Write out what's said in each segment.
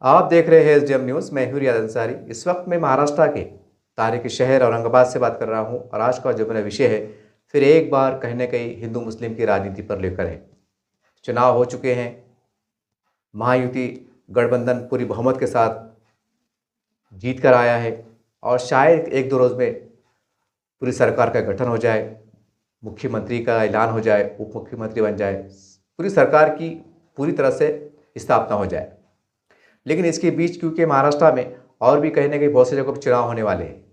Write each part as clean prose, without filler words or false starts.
आप देख रहे हैं एसडीएम न्यूज़। मैं हूं रियाज अंसारी। इस वक्त मैं महाराष्ट्र के तारीखी शहर औरंगाबाद से बात कर रहा हूं और आज का जो मेरा विषय है फिर एक बार कहीं ना कहीं हिंदू मुस्लिम की राजनीति पर लेकर है। चुनाव हो चुके हैं, महायुति गठबंधन पूरी बहुमत के साथ जीत कर आया है और शायद एक दो रोज़ में पूरी सरकार का गठन हो जाए, मुख्यमंत्री का ऐलान हो जाए, उप मुख्यमंत्री बन जाए, पूरी सरकार की पूरी तरह से स्थापना हो जाए। लेकिन इसके बीच क्योंकि महाराष्ट्र में और भी कहीं ना कहीं बहुत से जगहों पर चुनाव होने वाले हैं,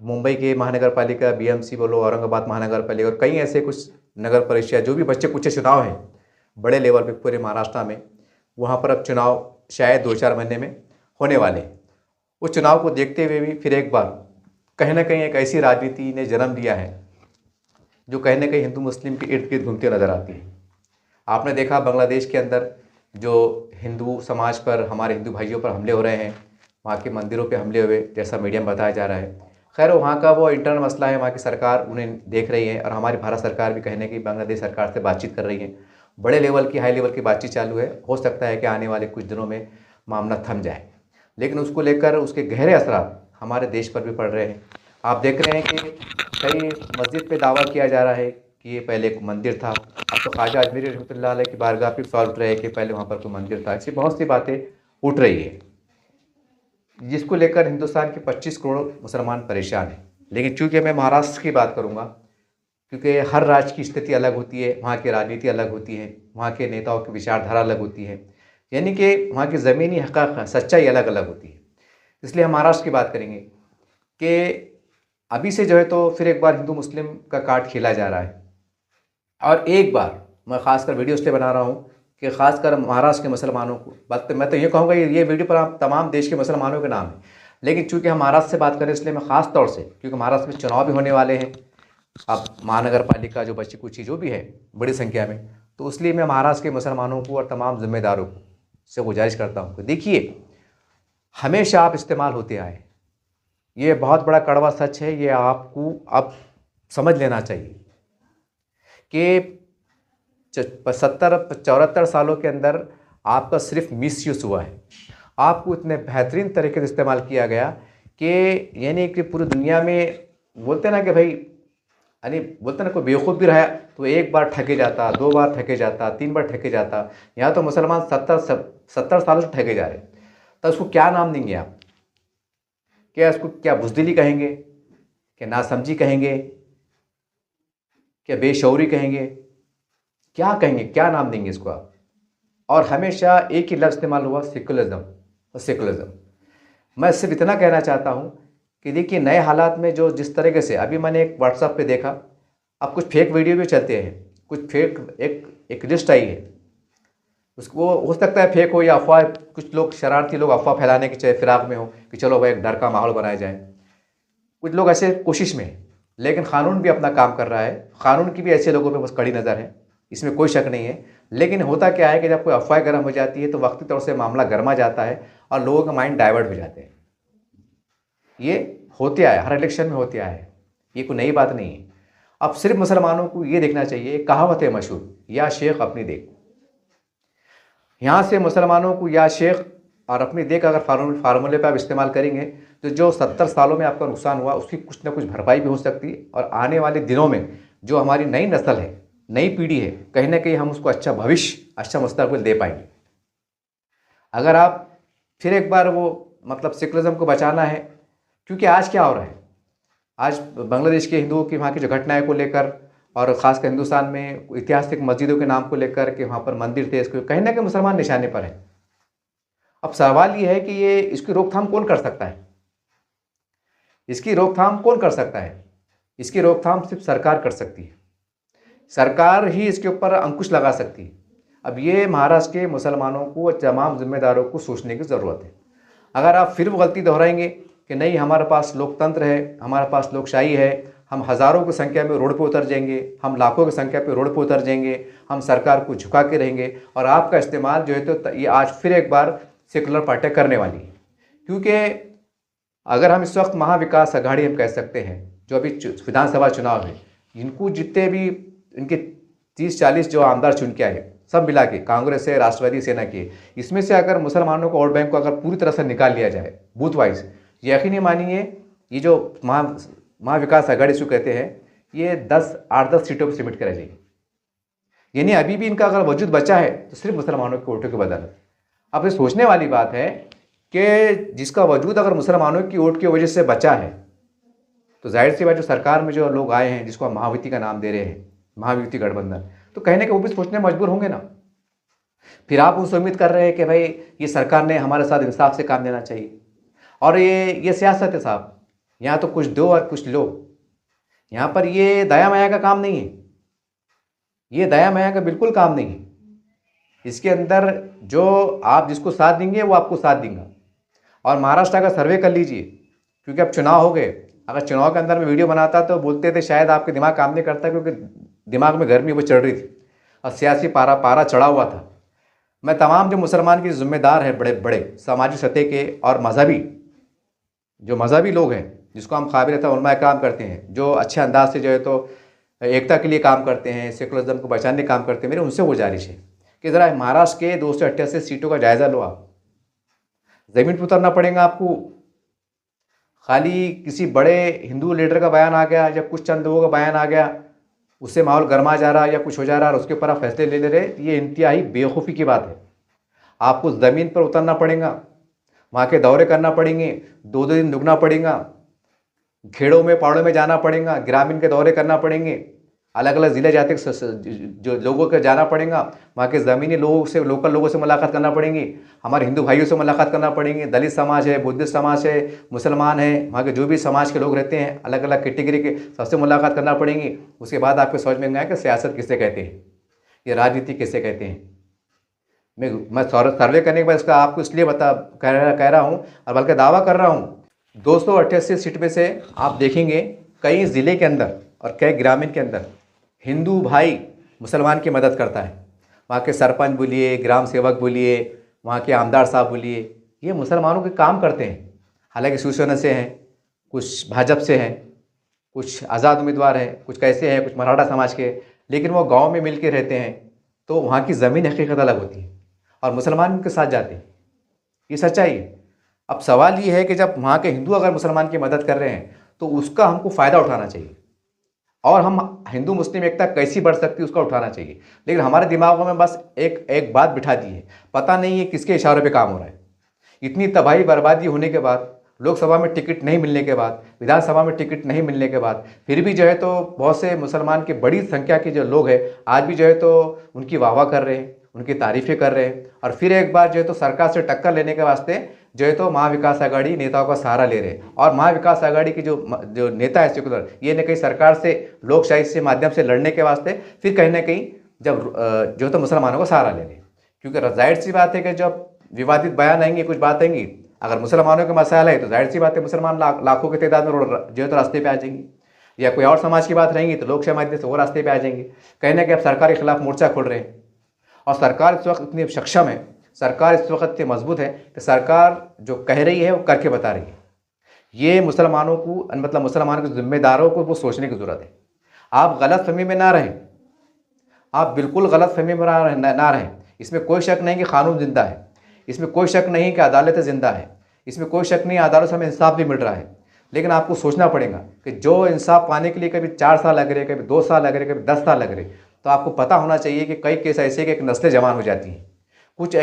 मुंबई के महानगर पालिका, बीएमसी बोलो, औरंगाबाद महानगर पालिका और कई ऐसे कुछ नगर परिषद जो भी बच्चे कुछ चुनाव हैं बड़े लेवल पे पूरे महाराष्ट्र में, वहाँ पर अब चुनाव शायद 2-4 महीने में होने वाले हैं। उस चुनाव को देखते हुए भी फिर एक बार कहीं ना कहीं एक ऐसी राजनीति ने जन्म लिया है जो कहीं ना कहीं हिंदू मुस्लिम के इर्द गिर्द घूमती नजर आती है। आपने देखा बांग्लादेश के अंदर जो हिंदू समाज पर, हमारे हिंदू भाइयों पर हमले हो रहे हैं, वहाँ के मंदिरों पे हमले हुए जैसा मीडिया में बताया जा रहा है। खैर वहाँ का वो इंटरनल मसला है, वहाँ की सरकार उन्हें देख रही है और हमारी भारत सरकार भी कहीं ना कहीं बांग्लादेश सरकार से बातचीत कर रही है। बड़े लेवल की, हाई लेवल की बातचीत चालू है। हो सकता है कि आने वाले कुछ दिनों में मामला थम जाए, लेकिन उसको लेकर उसके गहरे असरात हमारे देश पर भी पड़ रहे हैं। आप देख रहे हैं कि कई मस्जिद पे दावा किया जा रहा है कि ये पहले एक मंदिर था। अब तो ख्वाजा अजमेरी रहमतुल्लाह अलैह की बारगाह पे सवाल उठ रहे हैं कि पहले वहाँ पर कोई मंदिर था। ऐसी बहुत सी बातें उठ रही है जिसको लेकर हिंदुस्तान के 25 करोड़ मुसलमान परेशान हैं। लेकिन चूँकि मैं महाराष्ट्र की बात करूँगा, क्योंकि हर राज्य की स्थिति अलग होती है, वहाँ की राजनीति अलग होती है, वहाँ के नेताओं की विचारधारा अलग होती है, यानी कि वहाँ की ज़मीनी हक़ाक़, सच्चाई अलग अलग होती है। इसलिए हम महाराष्ट्र की बात करेंगे कि अभी से जो है तो फिर एक बार हिंदू मुस्लिम का कार्ड खेला जा रहा है। और एक बार मैं ख़ासकर वीडियो इसलिए बना रहा हूँ कि ख़ासकर महाराष्ट्र के मुसलमानों को बात, मैं तो ये कहूँगा ये वीडियो पर आप तमाम देश के मुसलमानों के नाम है, लेकिन चूँकि हम महाराष्ट्र से बात करें इसलिए मैं ख़ास तौर से, क्योंकि महाराष्ट्र में चुनाव भी होने वाले हैं, अब महानगर पालिका जो बच्ची कुची जो भी है बड़ी संख्या में, तो इसलिए मैं महाराष्ट्र के मुसलमानों को और तमाम जिम्मेदारों को से गुजारिश करता हूँ कि देखिए, हमेशा आप इस्तेमाल होते आए, ये बहुत बड़ा कड़वा सच है, ये आपको अब समझ लेना चाहिए कि 74 सालों के अंदर आपका सिर्फ मिसयूज़ हुआ है। आपको इतने बेहतरीन तरीके से इस्तेमाल किया गया कि यानी कि पूरी दुनिया में बोलते ना कि भाई, यानी बोलते ना कोई बेवकूफ़ भी रहा तो एक बार ठगे जाता, 2 बार ठगे जाता, 3 बार ठगे जाता। यहाँ तो मुसलमान 70 सालों से ठगे जा रहे हैं। तो उसको क्या नाम देंगे आप? क्या उसको क्या बुज़दिली कहेंगे, क्या नासमझी कहेंगे, क्या बेशऊरी कहेंगे, क्या कहेंगे, क्या नाम देंगे इसको आप? और हमेशा एक ही लफ्ज़ इस्तेमाल हुआ, सेकुलरिज्म और सेकुलरिज्म। मैं सिर्फ इतना कहना चाहता हूँ कि देखिए, नए हालात में जो जिस तरीके से अभी मैंने एक व्हाट्सएप पे देखा, अब कुछ फेक वीडियो भी चलते हैं, कुछ फेक एक लिस्ट आई है, उसको हो सकता है फेक हो या अफवाह, कुछ लोग शरारती लोग अफवाह फैलाने की फिराक में हो कि चलो भाई एक डर का माहौल बनाया जाए। कुछ लोग ऐसे कोशिश में हैं, लेकिन कानून भी अपना काम कर रहा है। कानून की भी ऐसे लोगों पे बस कड़ी नज़र है, इसमें कोई शक नहीं है। लेकिन होता क्या है कि जब कोई अफवाह गर्म हो जाती है तो वक्ती तौर से मामला गर्मा जाता है और लोगों का माइंड डाइवर्ट हो जाते हैं। ये होते आया, हर इलेक्शन में होते आया है, ये कोई नई बात नहीं है। अब सिर्फ मुसलमानों को ये देखना चाहिए, कहावत है मशहूर, या शेख अपनी देख। यहाँ से मुसलमानों को या शेख और अपनी देख अगर फार्मूले पर आप इस्तेमाल करेंगे तो जो 70 सालों में आपका नुकसान हुआ उसकी कुछ ना कुछ भरपाई भी हो सकती है। और आने वाले दिनों में जो हमारी नई नस्ल है, नई पीढ़ी है, कहीं ना कहीं हम उसको अच्छा भविष्य, अच्छा मुस्तकबिल दे पाएंगे। अगर आप फिर एक बार वो मतलब सेकुलरिज्म को बचाना है, क्योंकि आज क्या हो रहा है, आज बांग्लादेश के हिंदुओं की वहाँ की जो घटनाएं को लेकर और ख़ासकर हिंदुस्तान में ऐतिहासिक मस्जिदों के नाम को लेकर कि वहाँ पर मंदिर थे, इसको कहीं ना कहीं मुसलमान निशाने पर हैं। अब सवाल ये है कि ये इसकी रोकथाम कौन कर सकता है? इसकी रोकथाम कौन कर सकता है? इसकी रोकथाम सिर्फ सरकार कर सकती है। सरकार ही इसके ऊपर अंकुश लगा सकती है। अब ये महाराष्ट्र के मुसलमानों को, तमाम जिम्मेदारों को सोचने की ज़रूरत है। अगर आप फिर वो गलती दोहराएंगे कि नहीं हमारे पास लोकतंत्र है, हमारे पास लोकशाही है, हम हज़ारों की संख्या में रोड पे उतर जाएंगे, हम लाखों की संख्या पे रोड पे उतर जाएंगे, हम सरकार को झुका के रहेंगे और आपका इस्तेमाल जो है तो ये आज फिर एक बार सेकुलर पार्टियाँ करने वाली है। क्योंकि अगर हम इस वक्त महाविकास अघाड़ी हम कह सकते हैं, जो अभी विधानसभा चुनाव है, इनको जितने भी इनके 30-40 जो आमदार चुन के आए, सब मिला के, कांग्रेस है, राष्ट्रवादी सेना की है, इसमें से अगर मुसलमानों को वोट बैंक को अगर पूरी तरह से निकाल लिया जाए बूथ वाइज, यकीन मानिए ये जो महाविकास आघाड़ी इसको कहते हैं, ये 8-10 सीटों पर सिमट कर रह जाएगी। यानी अभी भी इनका अगर वजूद बचा है तो सिर्फ मुसलमानों के वोटों की बदौलत। अब ये सोचने वाली बात है कि जिसका वजूद अगर मुसलमानों की वोट की वजह से बचा है, तो जाहिर सी बात जो सरकार में जो लोग आए हैं, जिसको हम महायुति का नाम दे रहे हैं, महायुति गठबंधन, तो कहने के वो भी सोचने मजबूर होंगे ना। फिर आप उनसे उम्मीद कर रहे हैं कि भाई ये सरकार ने हमारे साथ इंसाफ से काम लेना चाहिए। और ये सियासत है साहब, यहाँ तो कुछ दो और कुछ लो। यहाँ पर ये दया माया का काम नहीं है, ये दया माया का बिल्कुल काम नहीं है। इसके अंदर जो आप जिसको साथ देंगे वो आपको साथ देंगे। और महाराष्ट्र का सर्वे कर लीजिए, क्योंकि अब चुनाव हो गए। अगर चुनाव के अंदर में वीडियो बनाता तो बोलते थे शायद आपके दिमाग काम नहीं करता, क्योंकि दिमाग में गर्मी वो चढ़ रही थी और सियासी पारा चढ़ा हुआ था। मैं तमाम जो मुसलमान के जिम्मेदार हैं, बड़े बड़े सामाजिक सतह के और मजहबी लोग हैं, जिसको हम काबिल उलमा काम करते हैं, जो अच्छे अंदाज से जो है तो एकता के लिए काम करते हैं, सेकुलरिज्म को बचाने का काम करते हैं, मेरे उनसे गुजारिश है कि ज़रा महाराष्ट्र के 288 सीटों का जायज़ा लो। आप ज़मीन पर उतरना पड़ेगा आपको। खाली किसी बड़े हिंदू लीडर का बयान आ गया या कुछ चंद लोगों का बयान आ गया, उससे माहौल गर्मा जा रहा या कुछ हो जा रहा और उसके ऊपर आप फैसले ले रहे, ये इंतहाई बेवकूफ़ी की बात है। आपको ज़मीन पर उतरना पड़ेगा, वहाँ के दौरे करना पड़ेंगे, 2 दिन रुकना पड़ेगा, खेड़ों में पहाड़ों में जाना पड़ेगा, ग्रामीण के दौरे करना पड़ेंगे, अलग अलग ज़िले जाते जो लोगों के जाना पड़ेगा, वहाँ के ज़मीनी लोगों से, लोकल लोगों से मुलाकात करना पड़ेंगी, हमारे हिंदू भाइयों से मुलाकात करना पड़ेंगे, दलित समाज है, बुद्धिस्ट समाज है, मुसलमान है, वहाँ के जो भी समाज के लोग रहते हैं, अलग अलग कैटेगरी के, सबसे मुलाकात करना पड़ेंगी। उसके बाद आपको समझ में आए कि सियासत किसे कहते हैं, ये राजनीति किसे कहते हैं। मैं सर्वे करने के बाद इसका आपको इसलिए कह रहा हूँ और बल्कि दावा कर रहा हूँ, 288 सीट में से आप देखेंगे कई ज़िले के अंदर और कई ग्रामीण के अंदर हिंदू भाई मुसलमान की मदद करता है। वहाँ के सरपंच बोलिए, ग्राम सेवक बोलिए, वहाँ के आमदार साहब बोलिए, ये मुसलमानों के काम करते हैं। हालांकि शिवसेना से हैं, कुछ भाजपा से हैं, कुछ आज़ाद उम्मीदवार हैं, कुछ कैसे हैं, कुछ मराठा समाज के, लेकिन वो गाँव में मिल के रहते हैं, तो वहाँ की ज़मीन हकीकत अलग होती है और मुसलमान उनके साथ जाते हैं। ये सच्चाई है। अब सवाल ये है कि जब वहाँ के हिंदू अगर मुसलमान की मदद कर रहे हैं तो उसका हमको फ़ायदा उठाना चाहिए, और हम हिंदू मुस्लिम एकता कैसी बढ़ सकती है उसका उठाना चाहिए। लेकिन हमारे दिमागों में बस एक बात बिठा दी है, पता नहीं है किसके इशारे पे काम हो रहा है। इतनी तबाही बर्बादी होने के बाद, लोकसभा में टिकट नहीं मिलने के बाद, विधानसभा में टिकट नहीं मिलने के बाद, फिर भी जो है तो बहुत से मुसलमान की बड़ी संख्या के जो लोग हैं आज भी जो है तो उनकी वाह कर रहे हैं, उनकी तारीफ़ें कर रहे हैं, और फिर एक बार जो है तो सरकार से टक्कर लेने के वास्ते जो है तो महाविकास आघाड़ी नेताओं का सहारा ले रहे हैं। और महाविकास आघाड़ी की जो नेता है सेकुलर, ये न कहीं सरकार से लोकशाही से माध्यम से लड़ने के वास्ते फिर कहीं ना कहीं जब जो है तो मुसलमानों का सहारा ले रहे हैं। क्योंकि जाहिर सी बात है कि जब विवादित बयान आएंगे, कुछ बात आएंगी, अगर मुसलमानों का मसाला है तो जाहिर सी बात है मुसलमान लाखों की तादाद में जो है तो रास्ते पे आ जाएंगे, या कोई और समाज की बात रहेंगी तो लोकशाही माध्यम से वो रास्ते पे आ जाएंगे। कहीं ना कहीं अब सरकार के खिलाफ मोर्चा खोल रहे हैं, और सरकार इस वक्त इतनी सक्षम है, सरकार इस वक्त इतनी मजबूत है कि सरकार जो कह रही है वो करके बता रही है। ये मुसलमानों को, मतलब मुसलमानों के जिम्मेदारों को वो सोचने की ज़रूरत है। आप गलत फहमी में ना रहें, आप बिल्कुल गलत फहमी में ना रहें। इसमें कोई शक नहीं कि कानून जिंदा है, इसमें कोई शक नहीं कि अदालतें जिंदा है, इसमें कोई शक नहीं अदालत से हमें इंसाफ भी मिल रहा है। लेकिन आपको सोचना पड़ेगा कि जो इंसाफ पाने के लिए कभी 4 साल लग रहे, कभी 2 साल लग रहे, कभी 10 साल लग रहे, तो आपको पता होना चाहिए कि कई केस ऐसे कि एक नस्लें जवान हो जाती हैं। कुछ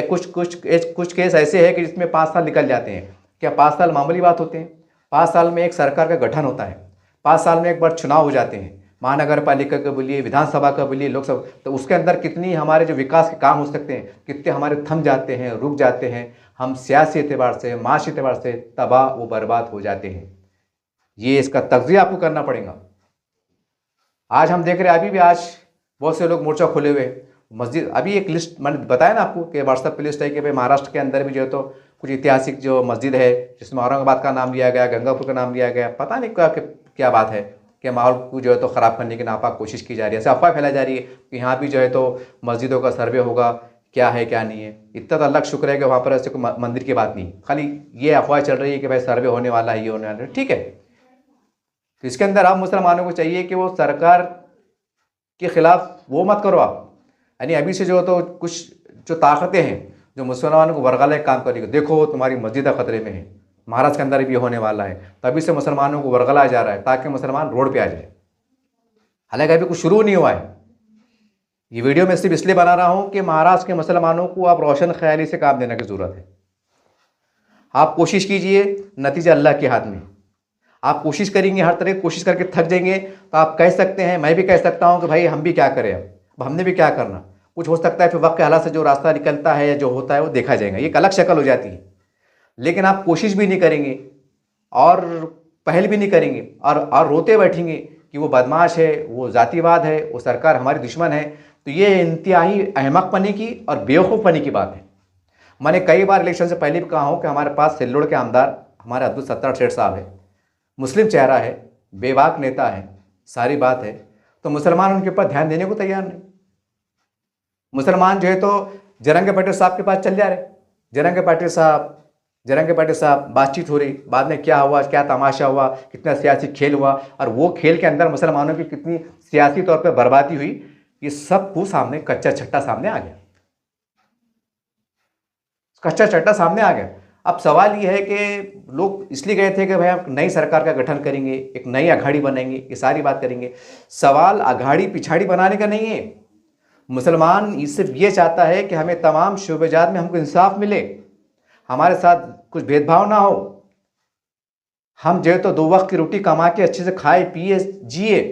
केस ऐसे हैं कि जिसमें 5 साल निकल जाते हैं। क्या 5 साल मामूली बात होते हैं? 5 साल में एक सरकार का गठन होता है, 5 साल में एक बार चुनाव हो जाते हैं, महानगर पालिका का बोलिए, विधानसभा का बोलिए, लोकसभा, तो उसके अंदर कितनी हमारे जो विकास के काम हो सकते हैं, कितने हमारे थम जाते हैं, रुक जाते हैं। हम सियासी एतबार से, माशी एतबार से तबाह व बर्बाद हो जाते हैं। ये इसका तज्जिया आपको करना पड़ेगा। आज हम देख रहे हैं, अभी भी आज बहुत से लोग मोर्चा खोले हुए मस्जिद। अभी एक लिस्ट मैंने बताया ना आपको कि व्हाट्सएप पे लिस्ट है कि भाई महाराष्ट्र के अंदर भी जो है तो कुछ ऐतिहासिक जो मस्जिद है, जिसमें औरंगाबाद का नाम लिया गया, गंगापुर का नाम लिया गया, पता नहीं क्या बात है कि माहौल को जो है तो ख़राब करने की नापाक कोशिश की जा रही है। ऐसे अफवाह फैलाई जा रही है कि यहाँ भी जो है तो मस्जिदों का सर्वे होगा, क्या है क्या नहीं है। इतना तो अल्लाह का शुक्र है कि वहाँ पर ऐसे कोई मंदिर की बात नहीं, खाली ये अफवाह चल रही है कि भाई सर्वे होने वाला है, ये होने वाला है, ठीक है। तो इसके अंदर आप मुसलमानों को चाहिए कि वो सरकार के खिलाफ वो मत करो। आप यानी अभी से जो तो कुछ जो ताकतें हैं जो मुसलमानों को वर्गला काम करेगी, देखो तुम्हारी मस्जिद खतरे में है, महाराष्ट्र के अंदर भी होने वाला है, तभी से मुसलमानों को वर्गलाया जा रहा है ताकि मुसलमान रोड पे आ जाए। हालांकि अभी कुछ शुरू नहीं हुआ है। ये वीडियो मैं सिर्फ इसलिए बना रहा हूँ कि महाराष्ट्र के मुसलमानों को आप रोशन ख्याली से काम देने की ज़रूरत है। आप कोशिश कीजिए, नतीजा अल्लाह के हाथ में। आप कोशिश करेंगे, हर तरह की कोशिश करके थक जाएंगे तो आप कह सकते हैं, मैं भी कह सकता हूँ कि भाई हम भी क्या करें, अब हमने भी क्या करना। कुछ हो सकता है फिर वक्त के हालात से जो रास्ता निकलता है या जो होता है वो देखा जाएगा, ये एक अलग शक्ल हो जाती है। लेकिन आप कोशिश भी नहीं करेंगे और पहल भी नहीं करेंगे और रोते बैठेंगे कि वो बदमाश है, वो जातिवाद है, वो सरकार हमारी दुश्मन है, तो ये इंतहाई अहमकपनी की और बेवकूफ़पनी की बात है। मैंने कई बार इलेक्शन से पहले भी कहा हूँ कि हमारे पास सिल्लोड़ के आमदार हमारे अब्दुल सत्तार शेठ साहब है, मुस्लिम चेहरा है, बेबाक नेता है, सारी बात है, तो मुसलमान उनके ऊपर ध्यान देने को तैयार नहीं। मुसलमान जो है तो जरंगे पाटिल साहब के पास चल जा रहे, जरंगे पाटिल साहब बातचीत हो रही, बाद में क्या हुआ, क्या तमाशा हुआ, कितना सियासी खेल हुआ और वो खेल के अंदर मुसलमानों की कितनी सियासी तौर पर बर्बादी हुई, ये सब कुछ सामने कच्चा छट्टा सामने आ गया, कच्चा छट्टा सामने आ गया। अब सवाल ये है कि लोग इसलिए गए थे कि भाई हम नई सरकार का गठन करेंगे, एक नई अघाड़ी बनाएंगे, ये सारी बात करेंगे। सवाल अघाड़ी पिछाड़ी बनाने का नहीं है। मुसलमान सिर्फ ये चाहता है कि हमें तमाम शोबेजात में हमको इंसाफ मिले, हमारे साथ कुछ भेदभाव ना हो, हम जो है तो 2 वक्त की रोटी कमा के अच्छे से खाए पिए जिए।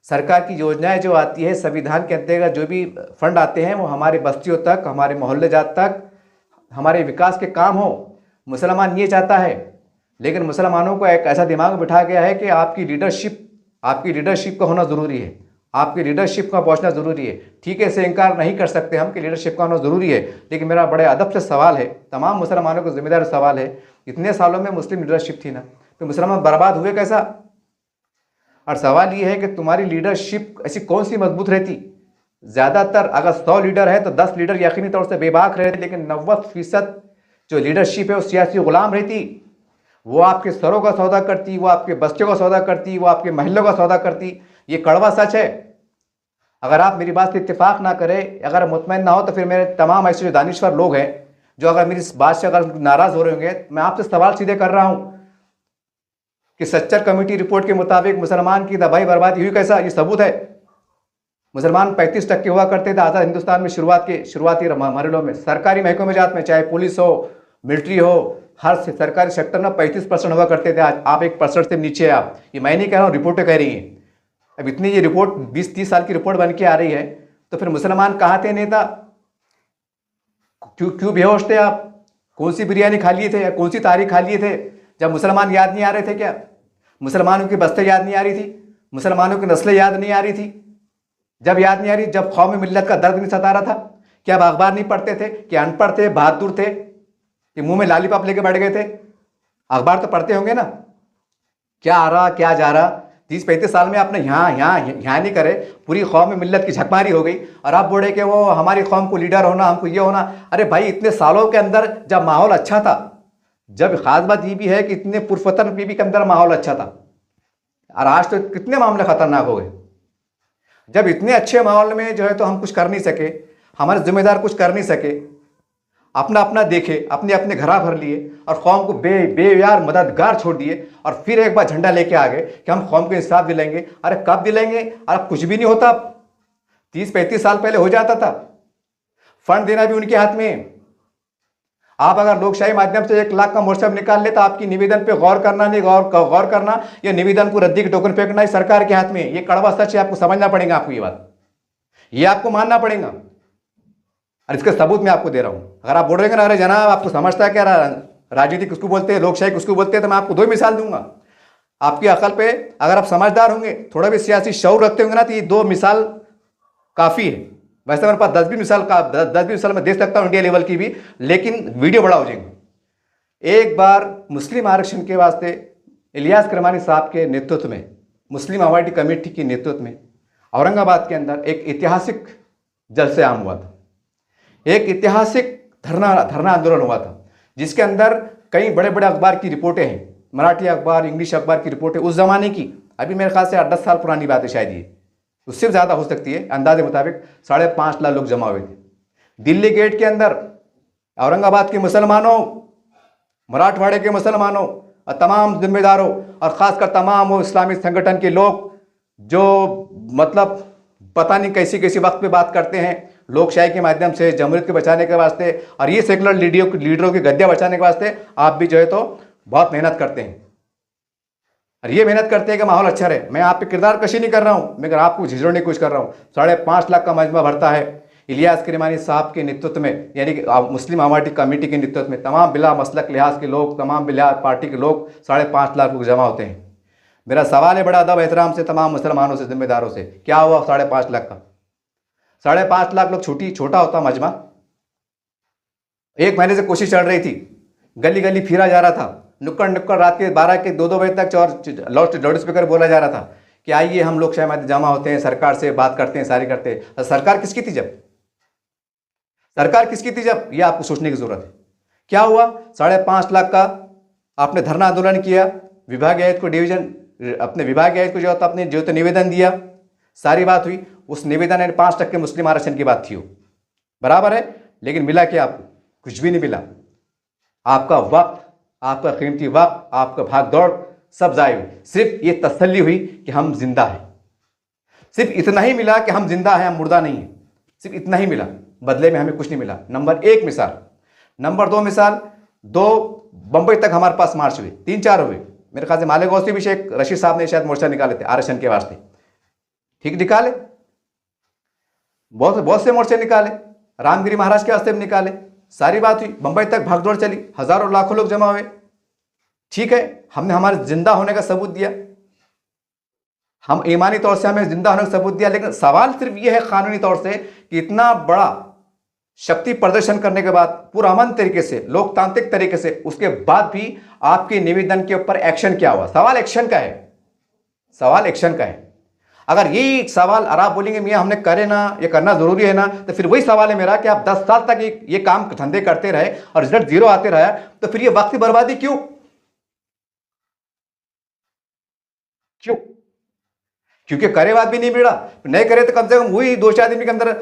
सरकार की योजनाएं जो आती है, संविधान के अंतर्गत जो भी फंड आते हैं वो हमारे बस्तियों तक, हमारे मोहल्ले जात तक, हमारे विकास के काम हो, मुसलमान ये चाहता है। लेकिन मुसलमानों को एक ऐसा दिमाग बिठा गया है कि आपकी लीडरशिप का होना ज़रूरी है, आपकी लीडरशिप का पहुंचना ज़रूरी है। ठीक है, इसे इनकार नहीं कर सकते हम कि लीडरशिप का होना ज़रूरी है, लेकिन मेरा बड़े अदब से सवाल है, तमाम मुसलमानों को जिम्मेदार सवाल है, इतने सालों में मुस्लिम लीडरशिप थी ना, तो मुसलमान बर्बाद हुए कैसा? और सवाल ये है कि तुम्हारी लीडरशिप ऐसी कौन सी मजबूत रहती? ज़्यादातर अगर 100 लीडर है तो 10 लीडर यकीनी तौर से बेबाक रहते, लेकिन 90% जो लीडरशिप है वो सियासी गुलाम रहती। वो आपके सरों का सौदा करती, वो आपके बस्तियों का सौदा करती, वो आपके महलों का सौदा करती। ये कड़वा सच है। अगर आप मेरी बात से इत्तेफाक ना करें, अगर मुतमईन ना हो, तो फिर मेरे तमाम ऐसे जो दानिश्वर लोग हैं जो अगर मेरी इस बात से अगर नाराज़ हो रहे होंगे, मैं आपसे सवाल सीधे कर रहा हूँ कि सच्चर कमेटी रिपोर्ट के मुताबिक मुसलमान की तबाही बर्बादी हुई कैसा? ये सबूत है। मुसलमान 35% हुआ करते थे आज़ाद हिंदुस्तान में शुरुआती मरहलों में, सरकारी महकमों में जात में, चाहे पुलिस हो, मिलिट्री हो, हर सरकारी सेक्टर में 35% हुआ करते थे। आज आप 1% से नीचे आप। ये मैं नहीं कह रहा हूँ, रिपोर्टें कह रही हैं। अब इतनी ये रिपोर्ट 20-30 साल की रिपोर्ट बन के आ रही है, तो फिर मुसलमान कहाँ थे नेता? क्यों बेहोश थे आप? कौन सी बिरयानी खा लिए थे या कौन सी तारीख खा लिए थे? जब मुसलमान याद नहीं आ रहे थे क्या? मुसलमानों की बस्तें याद नहीं आ रही थी? मुसलमानों की नस्लें याद नहीं आ रही थी? जब याद नहीं आ रही, जब कौम मिल्लत का दर्द नहीं सता रहा था, क्या आप अखबार नहीं पढ़ते थे? क्या अनपढ़ थे, बहादुर थे कि मुंह में लालीपॉप लेके बैठ गए थे? अखबार तो पढ़ते होंगे ना, क्या आ रहा क्या जा रहा। 30-35 साल में आपने यहाँ नहीं करे, पूरी कौम मिल्लत की झकमारी हो गई और आप बोले कि वो हमारी कौम को लीडर होना, हमको ये होना। अरे भाई, इतने सालों के अंदर जब माहौल अच्छा था, जब खास बात ये भी है कि इतने पुरफतन पीबी के अंदर माहौल अच्छा था, और आज तो कितने मामले खतरनाक हो गए। जब इतने अच्छे माहौल में जो है तो हम कुछ कर नहीं सके, हमारे जिम्मेदार कुछ कर नहीं सके, अपना अपना देखे, अपने अपने घरा भर लिए और कौम को बेयार मददगार छोड़ दिए, और फिर एक बार झंडा लेके आ गए कि हम कौम को इंसाफ दिलाएंगे। अरे कब दिलाएंगे? अरे कुछ भी नहीं होता। 30-35 साल पहले हो जाता था। फंड देना भी उनके हाथ में। आप अगर लोकशाही माध्यम से 1 लाख का मोर्चा निकाल ले तो आपकी निवेदन पे गौर करना नहीं, गौर करना या निवेदन को रद्दी के टोकन फेंकना ही सरकार के हाथ में। ये कड़वा सच है, आपको समझना पड़ेगा, आपको ये बात, ये आपको मानना पड़ेगा। और इसके सबूत मैं आपको दे रहा हूं। अगर आप बोल रहे हैं ना, अरे जनाब आपको समझता है क्या, राजनीति किसको बोलते हैं, लोकशाही किसको बोलते हैं, तो मैं आपको 2 मिसाल दूंगा। आपकी अकल पे अगर आप समझदार होंगे, थोड़ा भी सियासी शऊर रखते होंगे ना, तो ये 2 मिसाल काफ़ी है। वैसे मेरे पास 10-20 मिसाल मैं दे सकता हूँ इंडिया लेवल की भी, लेकिन वीडियो बड़ा हो जाएगा। एक बार मुस्लिम आरक्षण के वास्ते इलियास करमानी साहब के नेतृत्व में, मुस्लिम अवार्डी कमेटी के नेतृत्व में औरंगाबाद के अंदर एक ऐतिहासिक जलसे आम हुआ था। एक ऐतिहासिक धरना आंदोलन हुआ था, जिसके अंदर कई बड़े बड़े अखबार की रिपोर्टें हैं, मराठी अखबार, इंग्लिश अखबार की रिपोर्टें उस जमाने की, अभी मेरे ख्याल से 8-10 साल पुरानी बात है शायद ये, उससे भी ज़्यादा हो सकती है, अंदाजे मुताबिक 5.5 लाख लोग जमा हुए थे दिल्ली गेट के अंदर। औरंगाबाद के मुसलमानों, मराठवाड़े के मुसलमानों और तमाम जिम्मेदारों और ख़ासकर तमाम वो इस्लामी संगठन के लोग जो मतलब पता नहीं कैसी कैसी वक्त पे बात करते हैं लोकशाही के माध्यम से, जमहूरियत को बचाने के वास्ते और ये सेकुलर लीडरों की गद्दियाँ बचाने के वास्ते आप भी जो है तो बहुत मेहनत करते हैं और ये मेहनत करते हैं कि माहौल अच्छा रहे। मैं आप पे किरदार कशी नहीं कर रहा हूँ, मगर आपको झिझोड़ने की कोशिश कर रहा हूँ। 5.5 लाख का मजमा भरता है इलियास किरमानी साहब के नेतृत्व में, यानी कि मुस्लिम अवार्डी कमेटी के नेतृत्व में तमाम बिला मसलक लिहाज के लोग, तमाम बिला पार्टी के लोग 5.5 लाख लोग जमा होते हैं। मेरा सवाल है बड़ा अदब एहतराम से तमाम मुसलमानों से, जिम्मेदारों से, क्या हुआ 5.5 लाख का? 5.5 लाख लोग छोटा होता मजमा। 1 महीने से कोशिश चल रही थी, गली गली फिरा जा रहा था, नुक्कड़ नुक्कड़ रात के 12 के 2-2 बजे तक और लाउड स्पीकर बोला जा रहा था कि आइए हम लोग शायद जमा होते हैं, सरकार से बात करते हैं, सारी करते हैं। सरकार किसकी थी जब? सरकार किसकी थी जब? ये आपको सोचने की जरूरत है। क्या हुआ? 5.5 लाख का आपने धरना आंदोलन किया, विभागीय आयुक्त को अपने विभागीय आयुक्त को जो था अपने जो तो निवेदन दिया, सारी बात हुई। उस निवेदन में 5% मुस्लिम आरक्षण की बात थी, वो बराबर है, लेकिन मिला क्या आपको? कुछ भी नहीं मिला। आपका वक्त, आपका कीमती वक्त, आपका भाग दौड़ सब जाए हुई। सिर्फ ये तसल्ली हुई कि हम जिंदा हैं, सिर्फ इतना ही मिला कि हम जिंदा हैं, हम मुर्दा नहीं हैं, सिर्फ इतना ही मिला। बदले में हमें कुछ नहीं मिला। नंबर 1 मिसाल। नंबर 2 मिसाल, 2 बंबई तक हमारे पास मार्च हुए, 3-4 हुए। मेरे ख्याल से मालेगांव भी शेख रशीद साहब ने शायद मोर्चा निकाले थे आरक्षण के वास्ते, ठीक निकाले, बहुत से मोर्चे निकाले, रामगिरी महाराज के वास्ते भी निकाले, सारी बात हुई, बंबई तक भागदौड़ चली, हजारों लाखों लोग जमा हुए, ठीक है, हमने हमारे जिंदा होने का सबूत दिया, हम ईमानी तौर से हमें जिंदा होने का सबूत दिया। लेकिन सवाल सिर्फ यह है कानूनी तौर से कि इतना बड़ा शक्ति प्रदर्शन करने के बाद, पुरअमन तरीके से, लोकतांत्रिक तरीके से, उसके बाद भी आपके निवेदन के ऊपर एक्शन क्या हुआ? सवाल एक्शन का है, सवाल एक्शन का है। अगर यही सवाल और आप बोलेंगे मियाँ हमने करे ना, ये करना जरूरी है ना, तो फिर वही सवाल है मेरा कि आप 10 साल तक ये काम धंधे करते रहे और रिजल्ट 0 आते रहा, तो फिर ये वक्त की बर्बादी क्यों? क्यों? क्योंकि करे बात भी नहीं मिला, नहीं करे तो कम से कम वही 2-4 दिन के अंदर